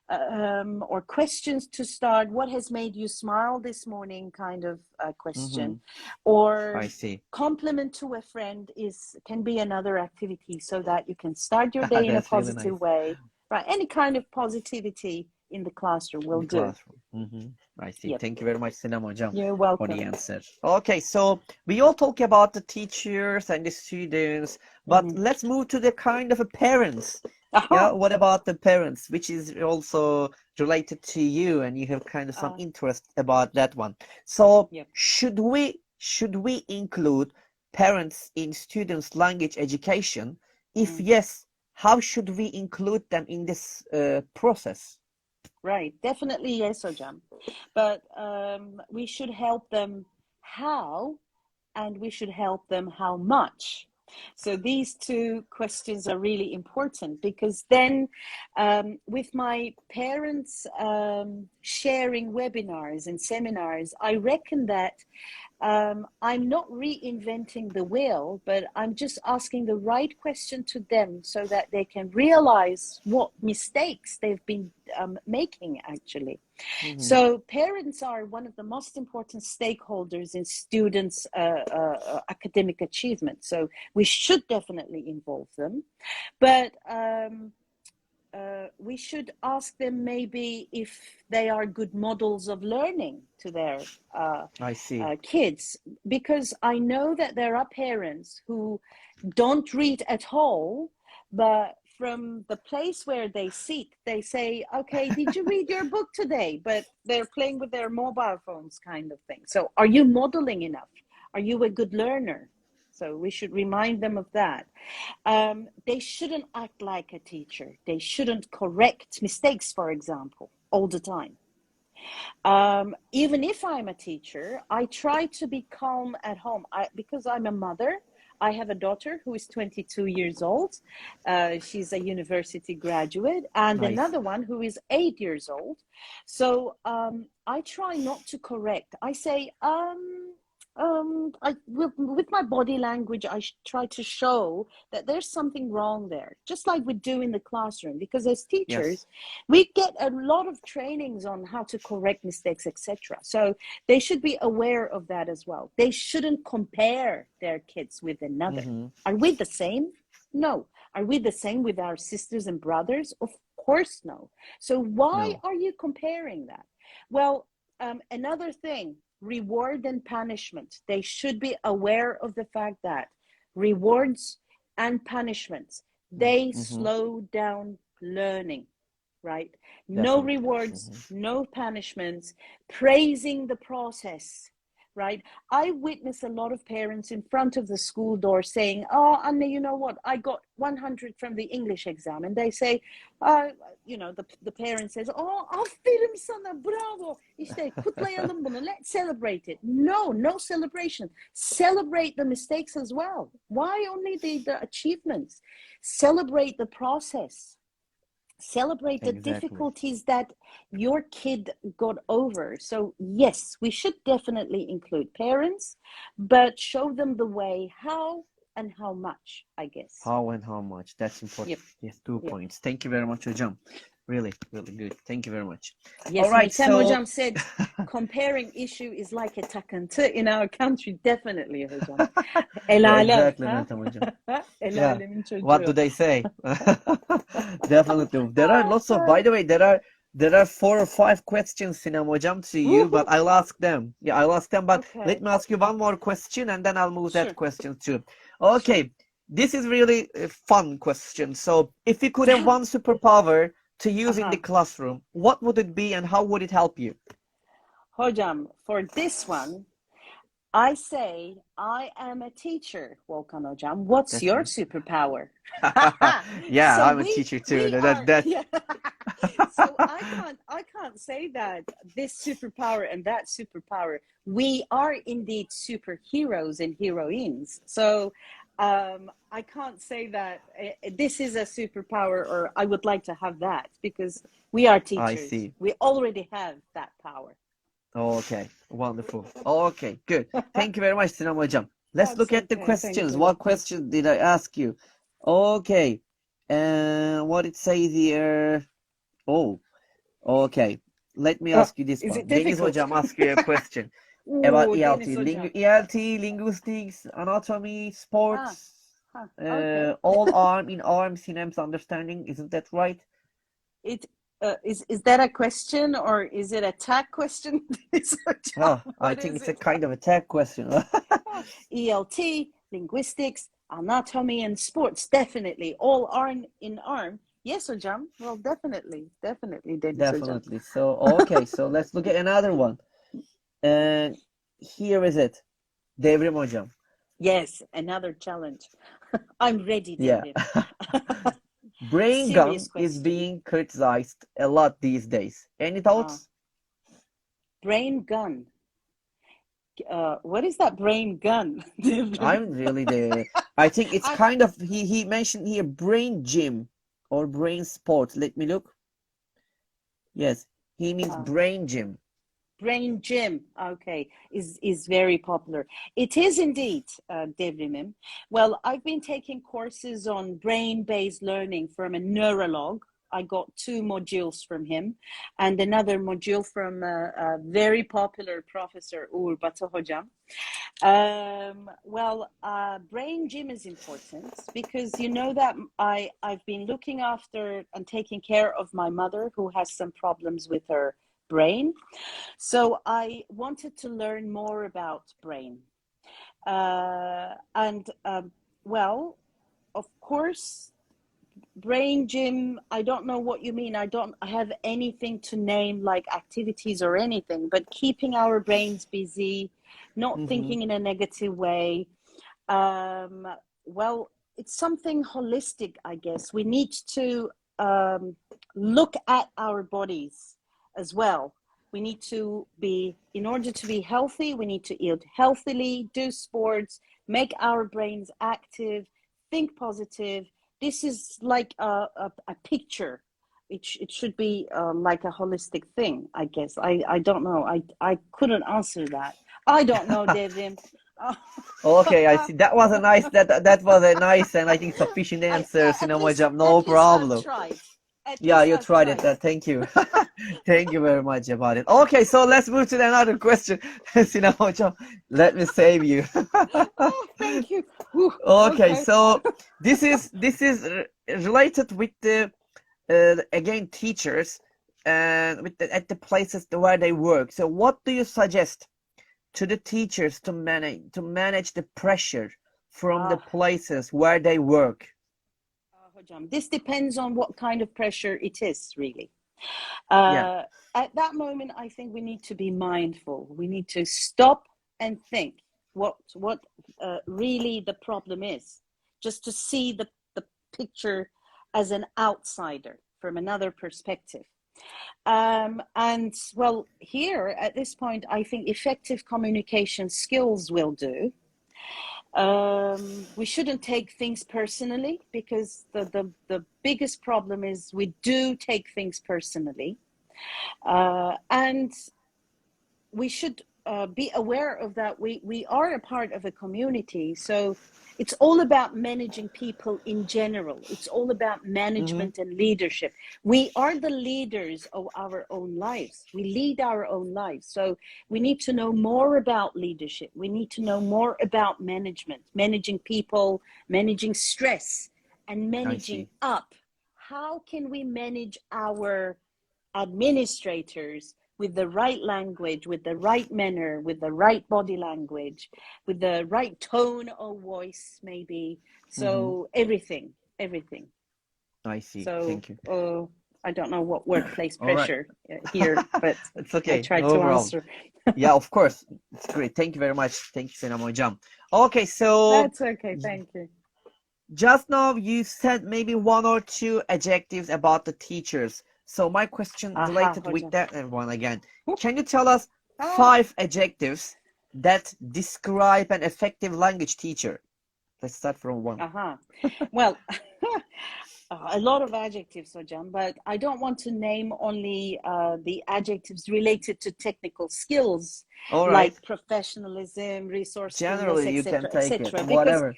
[SPEAKER 2] Or questions to start. What has made you smile this morning? Kind of question. Or
[SPEAKER 1] I see.
[SPEAKER 2] compliment to a friend can be another activity, so that you can start your day in a positive way. Right, any kind of positivity in the classroom will do.
[SPEAKER 1] I see. Yep. Thank you very much, Sinem hocam.
[SPEAKER 2] You're welcome.
[SPEAKER 1] For the answer. Okay, so we all talk about the teachers and the students, but let's move to the kind of parents. Yeah, what about the parents, which is also related to you, and you have kind of some interest about that one. So should we include parents in students' language education? If yes, how should we include them in this process?
[SPEAKER 2] Right, definitely yes, hocam. But we should help them how, and we should help them how much. So these two questions are really important, because then with my parents sharing webinars and seminars, I reckon that I'm not reinventing the wheel, but I'm just asking the right question to them, so that they can realize what mistakes they've been making, actually. So parents are one of the most important stakeholders in students' academic achievement. So we should definitely involve them, but we should ask them maybe if they are good models of learning to their kids, because I know that there are parents who don't read at all, but from the place where they sit, they say, okay, did you read your book today? But they're playing with their mobile phones, kind of thing. So are you modeling enough? Are you a good learner? So we should remind them of that. They shouldn't act like a teacher. They shouldn't correct mistakes, for example, all the time. Even if I'm a teacher, I try to be calm at home. Because I'm a mother, I have a daughter who is 22 years old. She's a university graduate, and
[SPEAKER 1] Nice.
[SPEAKER 2] another one who is 8 years old. So I try not to correct. I say, with my body language, I try to show that there's something wrong there, just like we do in the classroom. Because as teachers,
[SPEAKER 1] Yes.
[SPEAKER 2] we get a lot of trainings on how to correct mistakes, etc. So they should be aware of that as well. They shouldn't compare their kids with another.
[SPEAKER 1] Mm-hmm.
[SPEAKER 2] Are we the same? No. Are we the same with our sisters and brothers? Of course, no. So why
[SPEAKER 1] No.
[SPEAKER 2] are you comparing that? Well, another thing, reward and punishment. They should be aware of the fact that rewards and punishments, they
[SPEAKER 1] Mm-hmm.
[SPEAKER 2] slow down learning, right? No
[SPEAKER 1] Definitely.
[SPEAKER 2] rewards,
[SPEAKER 1] Mm-hmm.
[SPEAKER 2] no punishments, praising the process, right? I witness a lot of parents in front of the school door saying, oh, Anne, you know what? I got 100 from the English exam. And they say, the parent says, oh, aferin sana, bravo. İşte kutlayalım bunu. Let's celebrate it. No celebration. Celebrate the mistakes as well. Why only the achievements? Celebrate the process. Celebrate the
[SPEAKER 1] Exactly.
[SPEAKER 2] difficulties that your kid got over. So yes, we should definitely include parents, but show them the way, how and how much, I guess.
[SPEAKER 1] How and how much. That's important.
[SPEAKER 2] Yep.
[SPEAKER 1] Yes, 2
[SPEAKER 2] Yep.
[SPEAKER 1] points. Thank you very much, hocam. Really, really good. Thank you very much.
[SPEAKER 2] Yes,
[SPEAKER 1] All right,
[SPEAKER 2] Meltem
[SPEAKER 1] so
[SPEAKER 2] hocam said comparing issue is like a takıntı in our country. Definitely hocam. El
[SPEAKER 1] yeah,
[SPEAKER 2] alem,
[SPEAKER 1] exactly,
[SPEAKER 2] ha?
[SPEAKER 1] Meltem hocam.
[SPEAKER 2] El
[SPEAKER 1] Yeah.
[SPEAKER 2] alemin
[SPEAKER 1] What do
[SPEAKER 2] çocuğu.
[SPEAKER 1] they say? Definitely. There are lots of, by the way, there are 4 or 5 questions, Sinem hocam, to you, but I'll ask them. Yeah, I'll ask them, but
[SPEAKER 2] Okay.
[SPEAKER 1] let me ask you one more question and then I'll move
[SPEAKER 2] Sure.
[SPEAKER 1] that question too. Okay.
[SPEAKER 2] Sure.
[SPEAKER 1] This is really a fun question. So, if you could have one superpower to use in the classroom, what would it be and how would it help you?
[SPEAKER 2] Hocam, for this one, I say I am a teacher, Volkan hocam. What's
[SPEAKER 1] That's
[SPEAKER 2] your
[SPEAKER 1] nice.
[SPEAKER 2] superpower?
[SPEAKER 1] Yeah,
[SPEAKER 2] So
[SPEAKER 1] I'm a teacher too.
[SPEAKER 2] Yeah. So I can't say that this superpower and that superpower. We are indeed superheroes and heroines. So I can't say that this is a superpower or I would like to have that, because we are teachers.
[SPEAKER 1] I see.
[SPEAKER 2] We already have that power.
[SPEAKER 1] Okay, wonderful. Okay, good. Thank you very much, Sinem hocam. Let's
[SPEAKER 2] That's
[SPEAKER 1] look at the
[SPEAKER 2] okay.
[SPEAKER 1] questions.
[SPEAKER 2] Thank you.
[SPEAKER 1] What question did I ask you? Okay, what it says here? Oh, okay. Let me ask you this
[SPEAKER 2] Is
[SPEAKER 1] one.
[SPEAKER 2] it
[SPEAKER 1] Deniz
[SPEAKER 2] difficult?
[SPEAKER 1] hocam ask you a question about
[SPEAKER 2] Ooh,
[SPEAKER 1] ELT.
[SPEAKER 2] Deniz hocam.
[SPEAKER 1] ELT, linguistics, anatomy, sports,
[SPEAKER 2] Okay.
[SPEAKER 1] all arm in arm, Sinem's understanding. Isn't that right?
[SPEAKER 2] Is that a question or is it a tag question?
[SPEAKER 1] I think it's a kind of a tag question.
[SPEAKER 2] ELT, linguistics, anatomy, and sports. Definitely. All arm in arm. Yes, hocam. Well, definitely. Definitely, Deniz hocam.
[SPEAKER 1] Definitely. So, okay, so let's look at another one. And here is it. Devrim hocam.
[SPEAKER 2] Yes, another challenge. I'm ready,
[SPEAKER 1] Yeah.
[SPEAKER 2] Devrim.
[SPEAKER 1] Brain gun
[SPEAKER 2] Serious
[SPEAKER 1] is
[SPEAKER 2] question.
[SPEAKER 1] being criticized a lot these days. Any thoughts?
[SPEAKER 2] Brain gun. What is that brain gun?
[SPEAKER 1] I'm really the. I think it's kind of he mentioned here brain gym or brain sport. Let me look. Yes, he means brain gym.
[SPEAKER 2] Brain gym, okay, is very popular. It is indeed, Devrimim. Well, I've been taking courses on brain-based learning from a neurolog. I got 2 modules from him and another module from a very popular professor, Uğur Batı hocam. Brain gym is important because you know that I've been looking after and taking care of my mother who has some problems with her brain. So I wanted to learn more about brain. Of course, brain gym, I don't know what you mean. I don't have anything to name like activities or anything, but keeping our brains busy, not thinking in a negative way. Well, it's something holistic, I guess. We need to look at our bodies as well. We need to be, in order to be healthy, we need to eat healthily, do sports, make our brains active, think positive. This is like a picture. It should be like a holistic thing, I guess. I don't know. I couldn't answer that. I don't know, Devrim.
[SPEAKER 1] Okay, I see. That was a nice. That was a nice and I think sufficient answer, Sinem Hocam. No
[SPEAKER 2] at least I've
[SPEAKER 1] problem.
[SPEAKER 2] tried. At
[SPEAKER 1] Yeah,
[SPEAKER 2] least
[SPEAKER 1] you
[SPEAKER 2] I've
[SPEAKER 1] tried it.
[SPEAKER 2] tried.
[SPEAKER 1] Thank you. Thank you very much about it. Okay, so let's move to another question. Sinem Hocam, let me save you.
[SPEAKER 2] Oh, thank you. Whew,
[SPEAKER 1] Okay,
[SPEAKER 2] okay.
[SPEAKER 1] so this is related with the again teachers and with at the places where they work. So what do you suggest to the teachers to manage the pressure from the
[SPEAKER 2] Ah,
[SPEAKER 1] places where they work?
[SPEAKER 2] Hocam, this depends on what kind of pressure it is, really.
[SPEAKER 1] Yeah.
[SPEAKER 2] At that moment, I think we need to be mindful. We need to stop and think what really the problem is, just to see the picture as an outsider from another perspective. And well, here at this point, I think effective communication skills will do. We shouldn't take things personally, because the biggest problem is we do take things personally. And we should be aware of that. We are a part of a community, so it's all about managing people in general. It's all about
[SPEAKER 1] Mm-hmm.
[SPEAKER 2] management and leadership. We are the leaders of our own lives. We lead our own lives. So we need to know more about leadership. We need to know more about management, managing people, managing stress, and
[SPEAKER 1] I
[SPEAKER 2] managing
[SPEAKER 1] see.
[SPEAKER 2] up. How can we manage our administrators with the right language, with the right manner, with the right body language, with the right tone of voice, maybe?
[SPEAKER 1] Mm-hmm.
[SPEAKER 2] So everything.
[SPEAKER 1] I see.
[SPEAKER 2] So
[SPEAKER 1] Thank you.
[SPEAKER 2] I don't know what workplace
[SPEAKER 1] All right.
[SPEAKER 2] pressure here, but
[SPEAKER 1] It's
[SPEAKER 2] I
[SPEAKER 1] okay.
[SPEAKER 2] tried
[SPEAKER 1] No
[SPEAKER 2] to
[SPEAKER 1] problem.
[SPEAKER 2] answer.
[SPEAKER 1] Yeah, of course. It's great. Thank you very much. Thank you, Sinem Hocam. Okay, so
[SPEAKER 2] That's okay. Thank you.
[SPEAKER 1] just now you said maybe one or two adjectives about the teachers. So my question
[SPEAKER 2] Aha,
[SPEAKER 1] related with
[SPEAKER 2] hocam.
[SPEAKER 1] that one again. Can you tell us
[SPEAKER 2] Ah,
[SPEAKER 1] 5 adjectives that describe an effective language teacher? Let's start from one.
[SPEAKER 2] aha. Well, a lot of adjectives, Hocam, but I don't want to name only the adjectives related to technical skills
[SPEAKER 1] All right.
[SPEAKER 2] like professionalism, resourcefulness,
[SPEAKER 1] Generally, you can
[SPEAKER 2] etc.,
[SPEAKER 1] take it.
[SPEAKER 2] etc., because
[SPEAKER 1] Whatever.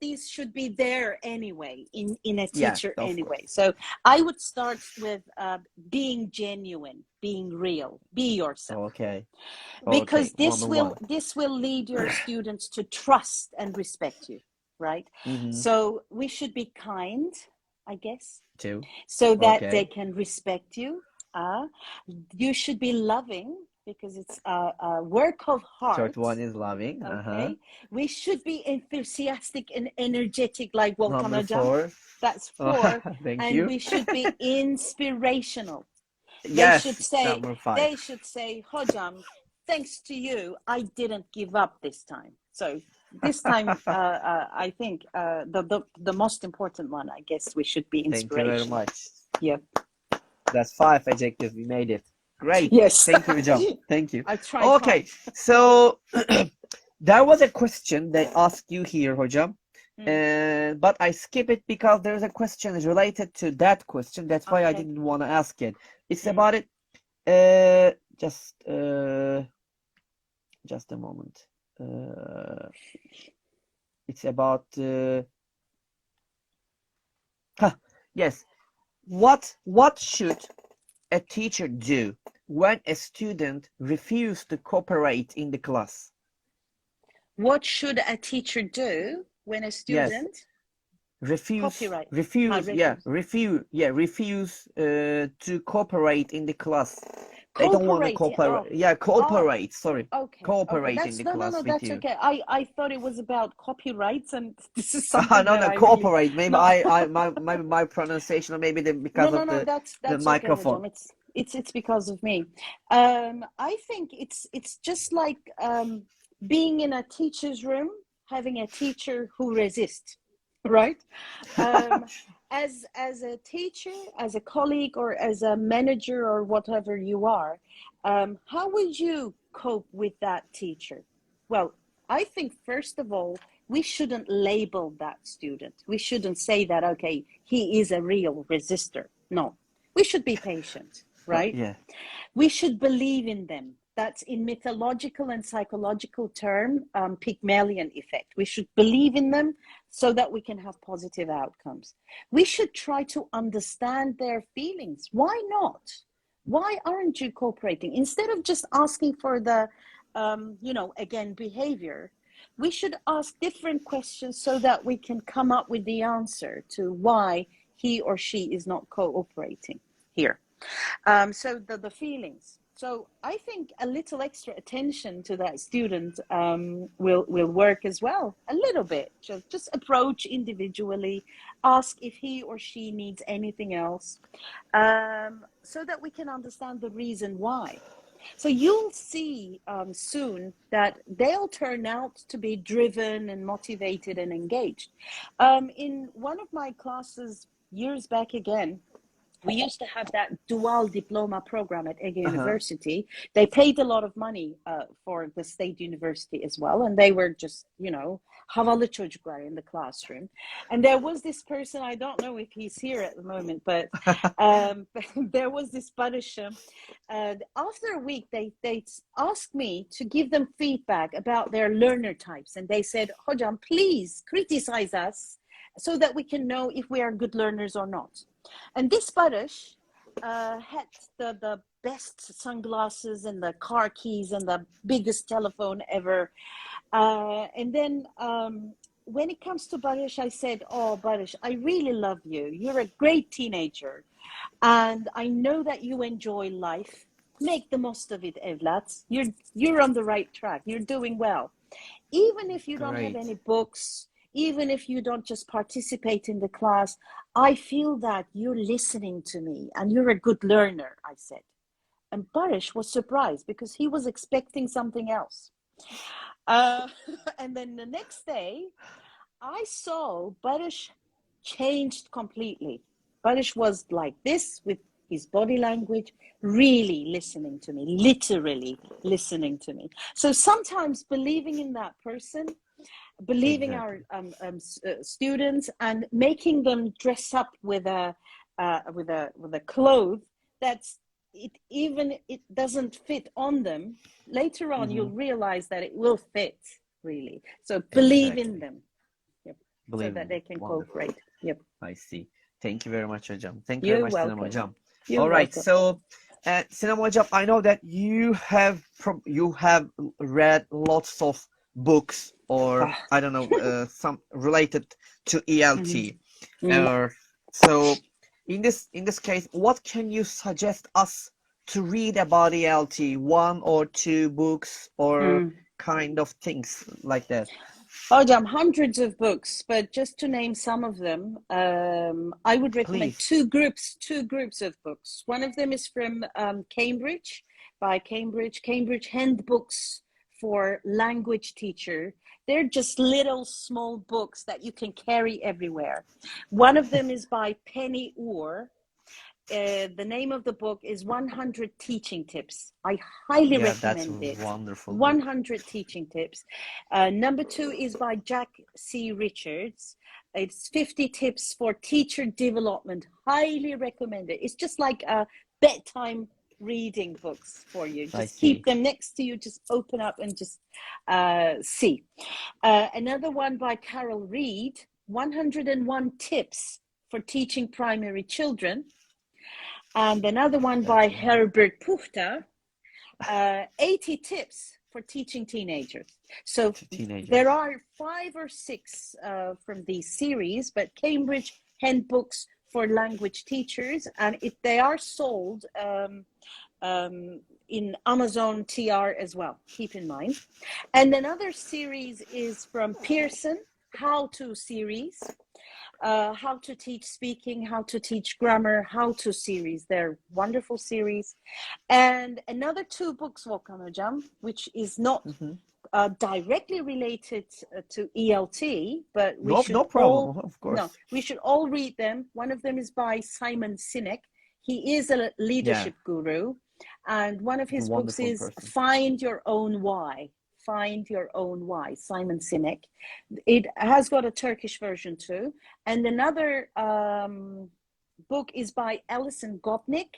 [SPEAKER 2] these should be there anyway in a
[SPEAKER 1] Yeah,
[SPEAKER 2] teacher
[SPEAKER 1] of course.
[SPEAKER 2] anyway. So I would start with being genuine, being real, be yourself,
[SPEAKER 1] Okay. Okay.
[SPEAKER 2] because
[SPEAKER 1] Number one.
[SPEAKER 2] this will lead your students to trust and respect you, right?
[SPEAKER 1] Mm-hmm.
[SPEAKER 2] So we should be kind, I guess,
[SPEAKER 1] Two.
[SPEAKER 2] so that they
[SPEAKER 1] Okay.
[SPEAKER 2] can respect you. You should be loving, because it's a work of
[SPEAKER 1] Third
[SPEAKER 2] heart.
[SPEAKER 1] one is loving. Uh-huh.
[SPEAKER 2] Okay, we should be enthusiastic and energetic, like Volkan
[SPEAKER 1] Number
[SPEAKER 2] Hocam.
[SPEAKER 1] four.
[SPEAKER 2] That's
[SPEAKER 1] Oh,
[SPEAKER 2] 4.
[SPEAKER 1] thank
[SPEAKER 2] And
[SPEAKER 1] you.
[SPEAKER 2] we should be inspirational. They should
[SPEAKER 1] Yes,
[SPEAKER 2] say,
[SPEAKER 1] number five.
[SPEAKER 2] Hocam, thanks to you, I didn't give up this time. So this time, I think the most important one, I guess, we should be
[SPEAKER 1] Thank you very
[SPEAKER 2] inspirational.
[SPEAKER 1] much.
[SPEAKER 2] Yeah.
[SPEAKER 1] That's 5 adjectives. We made it. Great.
[SPEAKER 2] Yes.
[SPEAKER 1] Thank you, John. Thank you.
[SPEAKER 2] I tried
[SPEAKER 1] Okay,
[SPEAKER 2] hard.
[SPEAKER 1] so there was a question they asked you here, Hocam. But I skip it because there's a question related to that question. That's why I
[SPEAKER 2] Okay.
[SPEAKER 1] didn't want to ask it. It's
[SPEAKER 2] Mm.
[SPEAKER 1] about it. Just a moment. It's about yes. What should a teacher do when a student refuses to cooperate in the class?
[SPEAKER 2] What should a teacher do when a
[SPEAKER 1] Yes,
[SPEAKER 2] student
[SPEAKER 1] refuse
[SPEAKER 2] copyright?
[SPEAKER 1] refuse to cooperate in the class. They don't want to
[SPEAKER 2] Cooperate.
[SPEAKER 1] cooperate. Yeah,
[SPEAKER 2] Oh,
[SPEAKER 1] cooperate. Sorry,
[SPEAKER 2] okay.
[SPEAKER 1] cooperate in
[SPEAKER 2] That's
[SPEAKER 1] the
[SPEAKER 2] no.
[SPEAKER 1] class with
[SPEAKER 2] That's
[SPEAKER 1] you.
[SPEAKER 2] okay. I thought it was about copyrights, and this is
[SPEAKER 1] Ah,
[SPEAKER 2] something
[SPEAKER 1] no,
[SPEAKER 2] that
[SPEAKER 1] no,
[SPEAKER 2] I really
[SPEAKER 1] cooperate. Maybe
[SPEAKER 2] no.
[SPEAKER 1] my pronunciation, or maybe
[SPEAKER 2] No,
[SPEAKER 1] because
[SPEAKER 2] no,
[SPEAKER 1] of
[SPEAKER 2] no.
[SPEAKER 1] the
[SPEAKER 2] That's okay,
[SPEAKER 1] microphone.
[SPEAKER 2] Hocam. It's because of me. I think it's just like being in a teacher's room. having a teacher who resists, right? Um, as a teacher, as a colleague, or as a manager, or whatever you are, how would you cope with that teacher? Well, I think first of all, we shouldn't label that student. We shouldn't say that, okay, he is a real resistor. No, we should be patient, right?
[SPEAKER 1] Yeah.
[SPEAKER 2] We should believe in them. That's in mythological and psychological term, Pygmalion effect. We should believe in them so that we can have positive outcomes. We should try to understand their feelings. Why not? Why aren't you cooperating? Instead of just asking for the, again, behavior, we should ask different questions so that we can come up with the answer to why he or she is not cooperating here. So the feelings. So I think a little extra attention to that student will work as well, a little bit. Just approach individually, ask if he or she needs anything else, so that we can understand the reason why. So you'll see soon that they'll turn out to be driven and motivated and engaged. In one of my classes years back again, we used to have that dual diploma program at Ege University. They paid a lot of money for the state university as well. And they were just, havalı çocuklar in the classroom. And there was this person, I don't know if he's here at the moment, but there was this Barış'ım. After a week, they asked me to give them feedback about their learner types. And they said, Hocam, please criticize us so that we can know if we are good learners or not. And this Barış had the best sunglasses and the car keys and the biggest telephone ever. And then when it comes to Barış, I said, oh, Barış, I really love you. You're a great teenager. And I know that you enjoy life. Make the most of it, evlat. You're on the right track. You're doing well. Even if you don't have any books, even if you don't just participate in the class, I feel that you're listening to me and you're a good learner, I said. And Barış was surprised because he was expecting something else. And then the next day, I saw Barış changed completely. Barış was like this with his body language, really listening to me, literally listening to me. So sometimes believing in that person, believing our students, and making them dress up with a cloth that's it doesn't fit on them. Later on, you'll realize that it will fit really. So believe in them, so that they can cooperate. Yep.
[SPEAKER 1] I see. Thank you very much, Hocam. Thank you very much, Sinem Hocam.
[SPEAKER 2] All right.
[SPEAKER 1] So, Sinem Hocam, I know that you have read lots of books, or I don't know, some related to ELT. So in this case, what can you suggest us to read about ELT? One or two books, or kind of things like that?
[SPEAKER 2] Hocam, hundreds of books, but just to name some of them, I would recommend two groups of books. One of them is from Cambridge Handbooks for Language Teacher. They're just little small books that you can carry everywhere. One of them is by Penny Orr. The name of the book is 100 Teaching Tips. I highly recommend it.
[SPEAKER 1] Wonderful.
[SPEAKER 2] 100 Teaching Tips. Number 2 is by Jack C. Richards. It's 50 Tips for Teacher Development. Highly recommend it. It's just like a bedtime reading books for you. Just keep them next to you. Just open up and just see. Another one by Carol Reed, 101 Tips for Teaching Primary Children. And another one by Herbert Puchta, 80 Tips for Teaching Teenagers. So there are 5 or 6 from these series, but Cambridge Handbooks for Language Teachers, and they are sold in Amazon TR as well, keep in mind. And another series is from Pearson, How To series. How to Teach Speaking, How to Teach Grammar, How To series. They're wonderful series. And another 2 books, Volkan Hocam, which is not directly related to ELT, but we
[SPEAKER 1] No,
[SPEAKER 2] should
[SPEAKER 1] no problem, of course.
[SPEAKER 2] we should all read them. One of them is by Simon Sinek. He is a
[SPEAKER 1] Yeah,
[SPEAKER 2] leadership guru, and one of
[SPEAKER 1] a
[SPEAKER 2] his books
[SPEAKER 1] wonderful
[SPEAKER 2] is
[SPEAKER 1] person.
[SPEAKER 2] Find Your Own Why. Find Your Own Why, Simon Sinek. It has got a Turkish version too. And another book is by Alison Gopnik.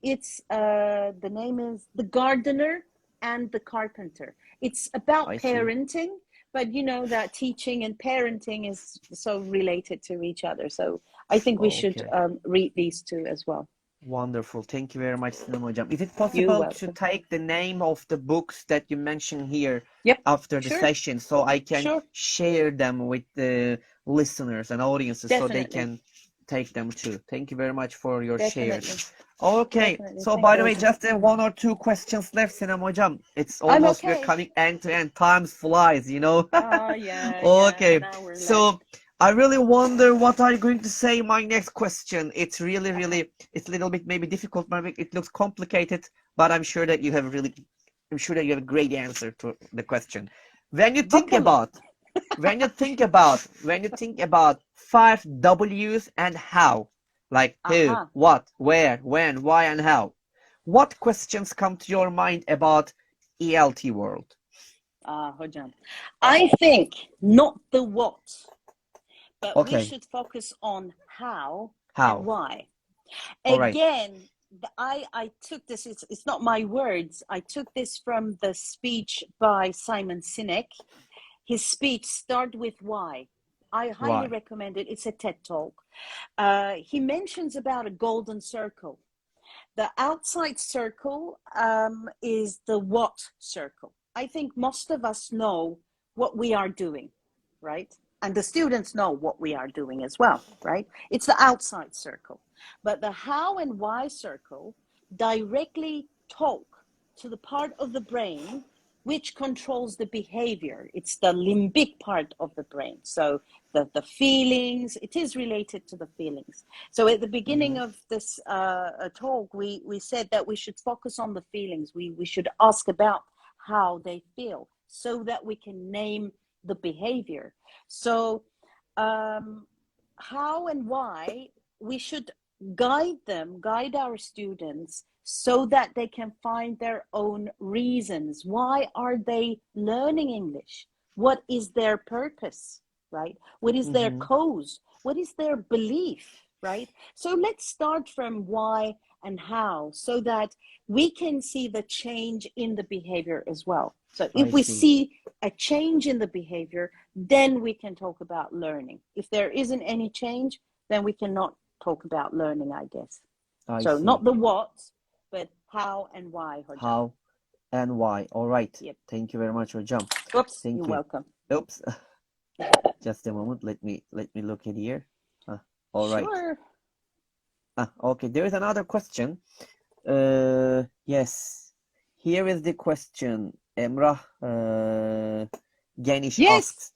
[SPEAKER 2] It's the name is The Gardener and the Carpenter. It's about
[SPEAKER 1] I see.
[SPEAKER 2] parenting, but you know that teaching and parenting is so related to each other. So I think we should
[SPEAKER 1] Okay.
[SPEAKER 2] read these two as well.
[SPEAKER 1] Wonderful. Thank you very much, Sinem Hocam. Is it
[SPEAKER 2] You're
[SPEAKER 1] possible to
[SPEAKER 2] welcome.
[SPEAKER 1] take the name of the books that you mentioned here
[SPEAKER 2] Yep.
[SPEAKER 1] after the
[SPEAKER 2] Sure.
[SPEAKER 1] session so I can
[SPEAKER 2] Sure.
[SPEAKER 1] share them with the listeners and audiences so they
[SPEAKER 2] Definitely.
[SPEAKER 1] can take them too? Thank you very much for your
[SPEAKER 2] Definitely.
[SPEAKER 1] shares. Okay,
[SPEAKER 2] Definitely.
[SPEAKER 1] so
[SPEAKER 2] Thank
[SPEAKER 1] by
[SPEAKER 2] you,
[SPEAKER 1] the way,
[SPEAKER 2] Hocam.
[SPEAKER 1] just one or two questions left, Sinem Hocam. It's
[SPEAKER 2] I'm
[SPEAKER 1] almost we're
[SPEAKER 2] okay.
[SPEAKER 1] coming end to end. Time flies, you know.
[SPEAKER 2] Yeah.
[SPEAKER 1] Okay,
[SPEAKER 2] An hour left.
[SPEAKER 1] so I really wonder what are you going to say my next question. It's really, it's a little bit maybe difficult, maybe it looks complicated, but I'm sure that you have a great answer to the question. When you think
[SPEAKER 2] Bakalım.
[SPEAKER 1] when you think about 5 W's and how, like who,
[SPEAKER 2] Aha.
[SPEAKER 1] what, where, when, why, and how, what questions come to your mind about ELT world?
[SPEAKER 2] Hocam. I think not the what, but we
[SPEAKER 1] Okay,
[SPEAKER 2] should focus on how and
[SPEAKER 1] how?
[SPEAKER 2] why.
[SPEAKER 1] All right.
[SPEAKER 2] Again, I took this, it's not my words. I took this from the speech by Simon Sinek. His speech started with why. I highly
[SPEAKER 1] Why?
[SPEAKER 2] recommend it. It's a TED Talk. He mentions about a golden circle. The outside circle is the what circle. I think most of us know what we are doing, right? And the students know what we are doing as well, right? It's the outside circle. But the how and why circle directly talk to the part of the brain which controls the behavior. It's the limbic part of the brain. So the feelings, it is related to the feelings. So at the beginning of this talk, we said that we should focus on the feelings. We should ask about how they feel so that we can name the behavior. So how and why we should guide our students so that they can find their own reasons. Why are they learning English? What is their purpose, right? What is their cause? What is their belief, right? So let's start from why and how so that we can see the change in the behavior as well. So if we see a change in the behavior, then we can talk about learning. If there isn't any change, then we cannot talk about learning, I guess. So not the what, but how and why, Hocam.
[SPEAKER 1] How and why. All right.
[SPEAKER 2] Yep.
[SPEAKER 1] Thank you very much, Hocam.
[SPEAKER 2] Oops,
[SPEAKER 1] Thank
[SPEAKER 2] you're
[SPEAKER 1] you.
[SPEAKER 2] welcome.
[SPEAKER 1] Oops. Just a moment. Let me look at here. All right.
[SPEAKER 2] Sure.
[SPEAKER 1] Okay. There is another question. Yes. Here is the question. Emrah Geniş asks.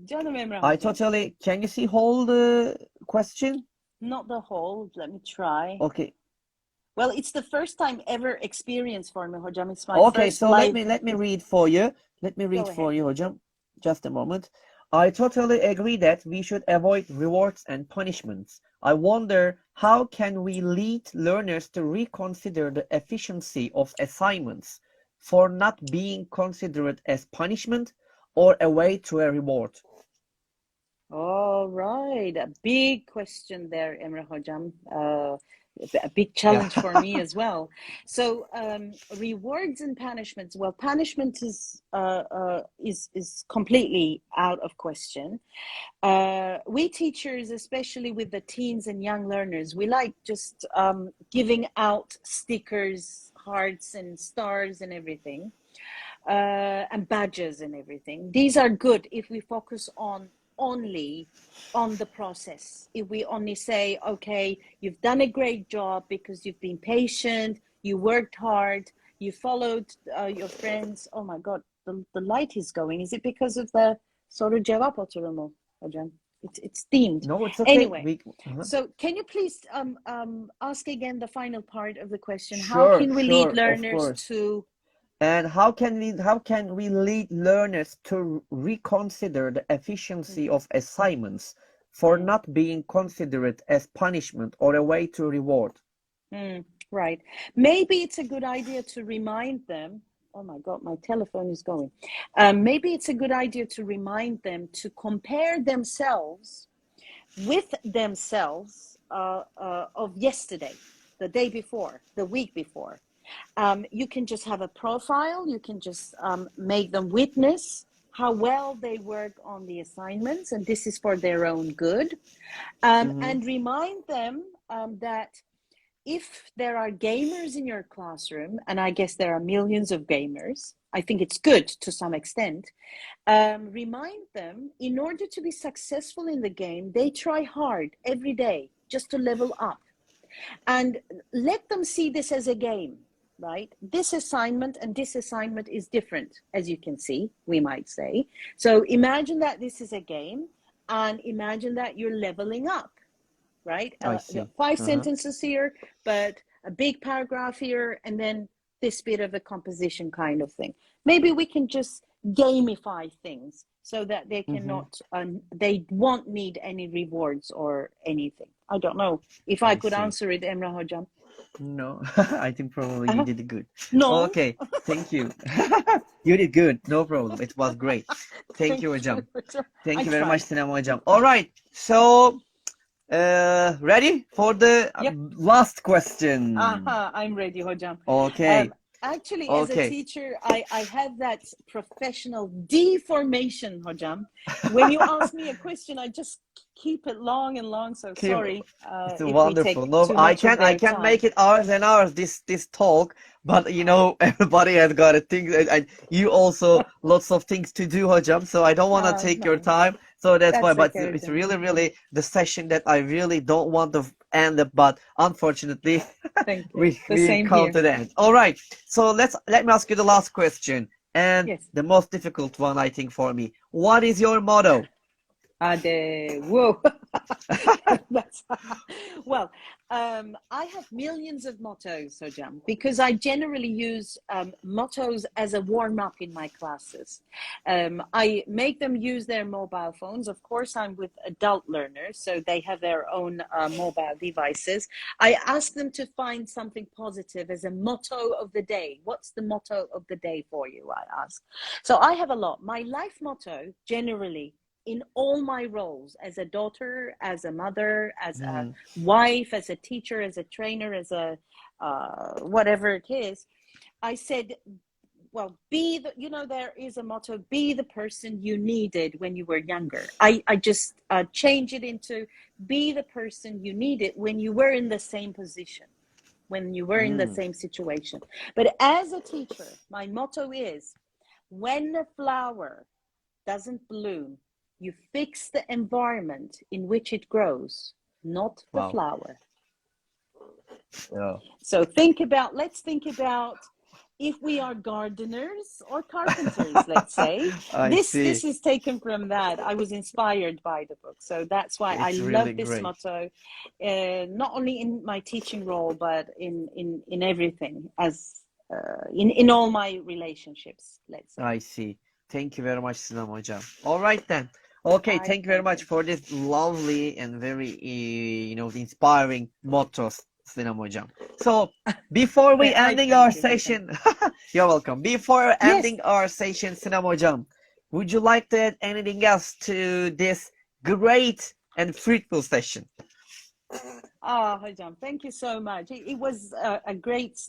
[SPEAKER 2] Canım Emrah
[SPEAKER 1] I
[SPEAKER 2] Hocam.
[SPEAKER 1] totally. Can you see whole the question?
[SPEAKER 2] Not the whole. Let me try.
[SPEAKER 1] Okay.
[SPEAKER 2] Well, it's the first time ever experience for me, Hocam. It's my
[SPEAKER 1] Okay,
[SPEAKER 2] first
[SPEAKER 1] so
[SPEAKER 2] live.
[SPEAKER 1] let me read for you. Let me read for you, Hocam. Just a moment. I totally agree that we should avoid rewards and punishments. I wonder how can we lead learners to reconsider the efficiency of assignments for not being considered as punishment or a way to a reward.
[SPEAKER 2] All right, a big question there, Emre Hocam. A big challenge for me as well. So rewards and punishments. Well, punishment is completely out of question. We teachers, especially with the teens and young learners, we like just giving out stickers, hearts, and stars and everything, and badges and everything. These are good if we focus only on the process. If we only say, okay, you've done a great job because you've been patient, you worked hard, you followed your friends. Oh my God, the light is going. Is it because of the soru cevap oturumu, Hocam? It's themed.
[SPEAKER 1] No, it's okay.
[SPEAKER 2] Anyway, so can you please ask again the final part of the question?
[SPEAKER 1] Sure,
[SPEAKER 2] How can we lead
[SPEAKER 1] of
[SPEAKER 2] learners
[SPEAKER 1] course.
[SPEAKER 2] to
[SPEAKER 1] And how can we lead learners to reconsider the efficiency of assignments for not being considered as punishment or a way to reward?
[SPEAKER 2] Right. Maybe it's a good idea to remind them. Oh my God, my telephone is going. Maybe it's a good idea to remind them to compare themselves with themselves of yesterday, the day before, the week before. You can just have a profile. You can just make them witness how well they work on the assignments, and this is for their own good. And remind them that if there are gamers in your classroom, and I guess there are millions of gamers, I think it's good to some extent. Remind them, in order to be successful in the game, they try hard every day just to level up. And let them see this as a game, right? This assignment and this assignment is different, as you can see, we might say. So imagine that this is a game, and imagine that you're leveling up, right?
[SPEAKER 1] I see.
[SPEAKER 2] 5 sentences here, but a big paragraph here, and then this bit of a composition kind of thing. Maybe we can just gamify things so that they cannot, they won't need any rewards or anything. I don't know if I could answer it, Emrah Hocam.
[SPEAKER 1] No, I think probably you did good.
[SPEAKER 2] No.
[SPEAKER 1] Okay, thank you. You did good. No problem. It was great. Thank you, Hocam. Thank you very much, Sinem Hocam. All right. So, ready for the last question?
[SPEAKER 2] I'm ready, Hocam.
[SPEAKER 1] Okay.
[SPEAKER 2] Actually, as a teacher, I have that professional deformation, Hocam. When you ask me a question, I just keep it long and long. So sorry.
[SPEAKER 1] It's wonderful. No, I can make it hours and hours this talk, but you know everybody has got a thing, and you also lots of things to do, Hocam. So I don't want to take your time. So that's why. But
[SPEAKER 2] okay,
[SPEAKER 1] it's really the session that I really don't want to end up. But unfortunately, we come to the end. All right. So let me ask you the last question, and the most difficult one, I think, for me. What is your motto?
[SPEAKER 2] Whoa. Well, I have millions of mottos, Hocam, because I generally use mottos as a warm-up in my classes. I make them use their mobile phones. Of course, I'm with adult learners, so they have their own mobile devices. I ask them to find something positive as a motto of the day. What's the motto of the day for you, I ask. So I have a lot. My life motto, generally, in all my roles, as a daughter, as a mother, as a wife, as a teacher, as a trainer, as a whatever it is, I said, well, there is a motto, be the person you needed when you were younger. I just change it into be the person you needed when you were in the same position, when you were in the same situation. But as a teacher, my motto is, when a flower doesn't bloom, you fix the environment in which it grows, not the flower. So let's think about if we are gardeners or carpenters, let's say. This is taken from that. I was inspired by the book. So that's why I love this motto, not only in my teaching role, but in everything, as in all my relationships, let's say.
[SPEAKER 1] I see. Thank you very much, Sinem Hocam. All right then. Okay, thank you very much for this lovely and very, inspiring mottos, Sinem Hocam. So, before we ending our session, you're welcome. Before ending our session, Sinem Hocam, would you like to add anything else to this great and fruitful session?
[SPEAKER 2] Hocam, thank you so much. It was a great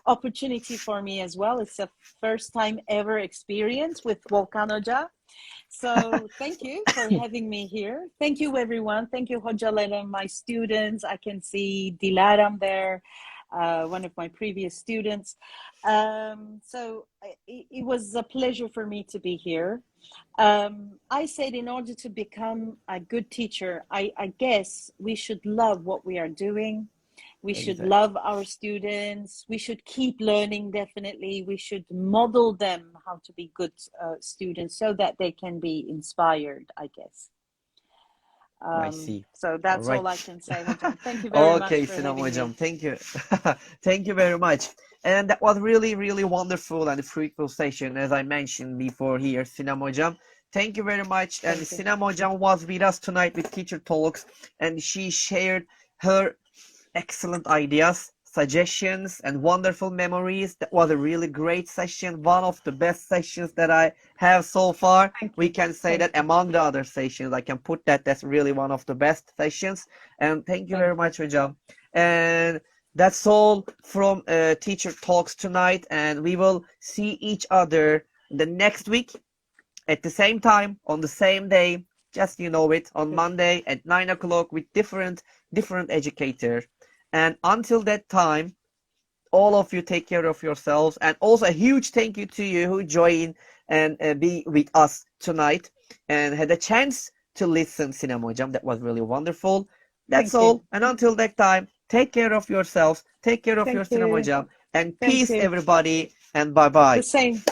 [SPEAKER 2] opportunity for me as well. It's a first time ever experience with Volkan Hoca. So thank you for having me here. Thank you, everyone. Thank you, Hocalarım, my students. I can see Dilaram there, one of my previous students. So it was a pleasure for me to be here. I said in order to become a good teacher, I guess we should love what we are doing. We should love our students. We should keep learning, definitely. We should model them how to be good students so that they can be inspired, I guess.
[SPEAKER 1] I see.
[SPEAKER 2] So that's all I can say, Hocam. Thank you very much for
[SPEAKER 1] Sinem
[SPEAKER 2] having
[SPEAKER 1] Hocam,
[SPEAKER 2] me.
[SPEAKER 1] thank you. Thank you very much. And that was really, really wonderful and fruitful session, as I mentioned before here, Sinem Hocam. Thank you very much. And Sinem Hocam was with us tonight with Teacher Talks, and she shared her excellent ideas, suggestions, and wonderful memories. That was a really great session, one of the best sessions that I have so far. We can say that among the other sessions, I can put that that's really one of the best sessions. And thank you very much, Hocam. And that's all from Teacher Talks tonight, and we will see each other the next week at the same time on the same day. Just you know it, on Monday at 9 o'clock with different educator. And until that time, all of you take care of yourselves. And also a huge thank you to you who joined and be with us tonight and had a chance to listen, Sinem Hocam. That was really wonderful. That's all. And until that time, take care of yourselves. Take care of your Sinem Hocam. And peace, everybody. And bye-bye.
[SPEAKER 2] The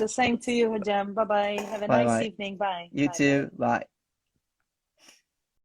[SPEAKER 2] same to you, Hocam. Bye-bye. Have a nice evening. Bye.
[SPEAKER 1] You too. Bye.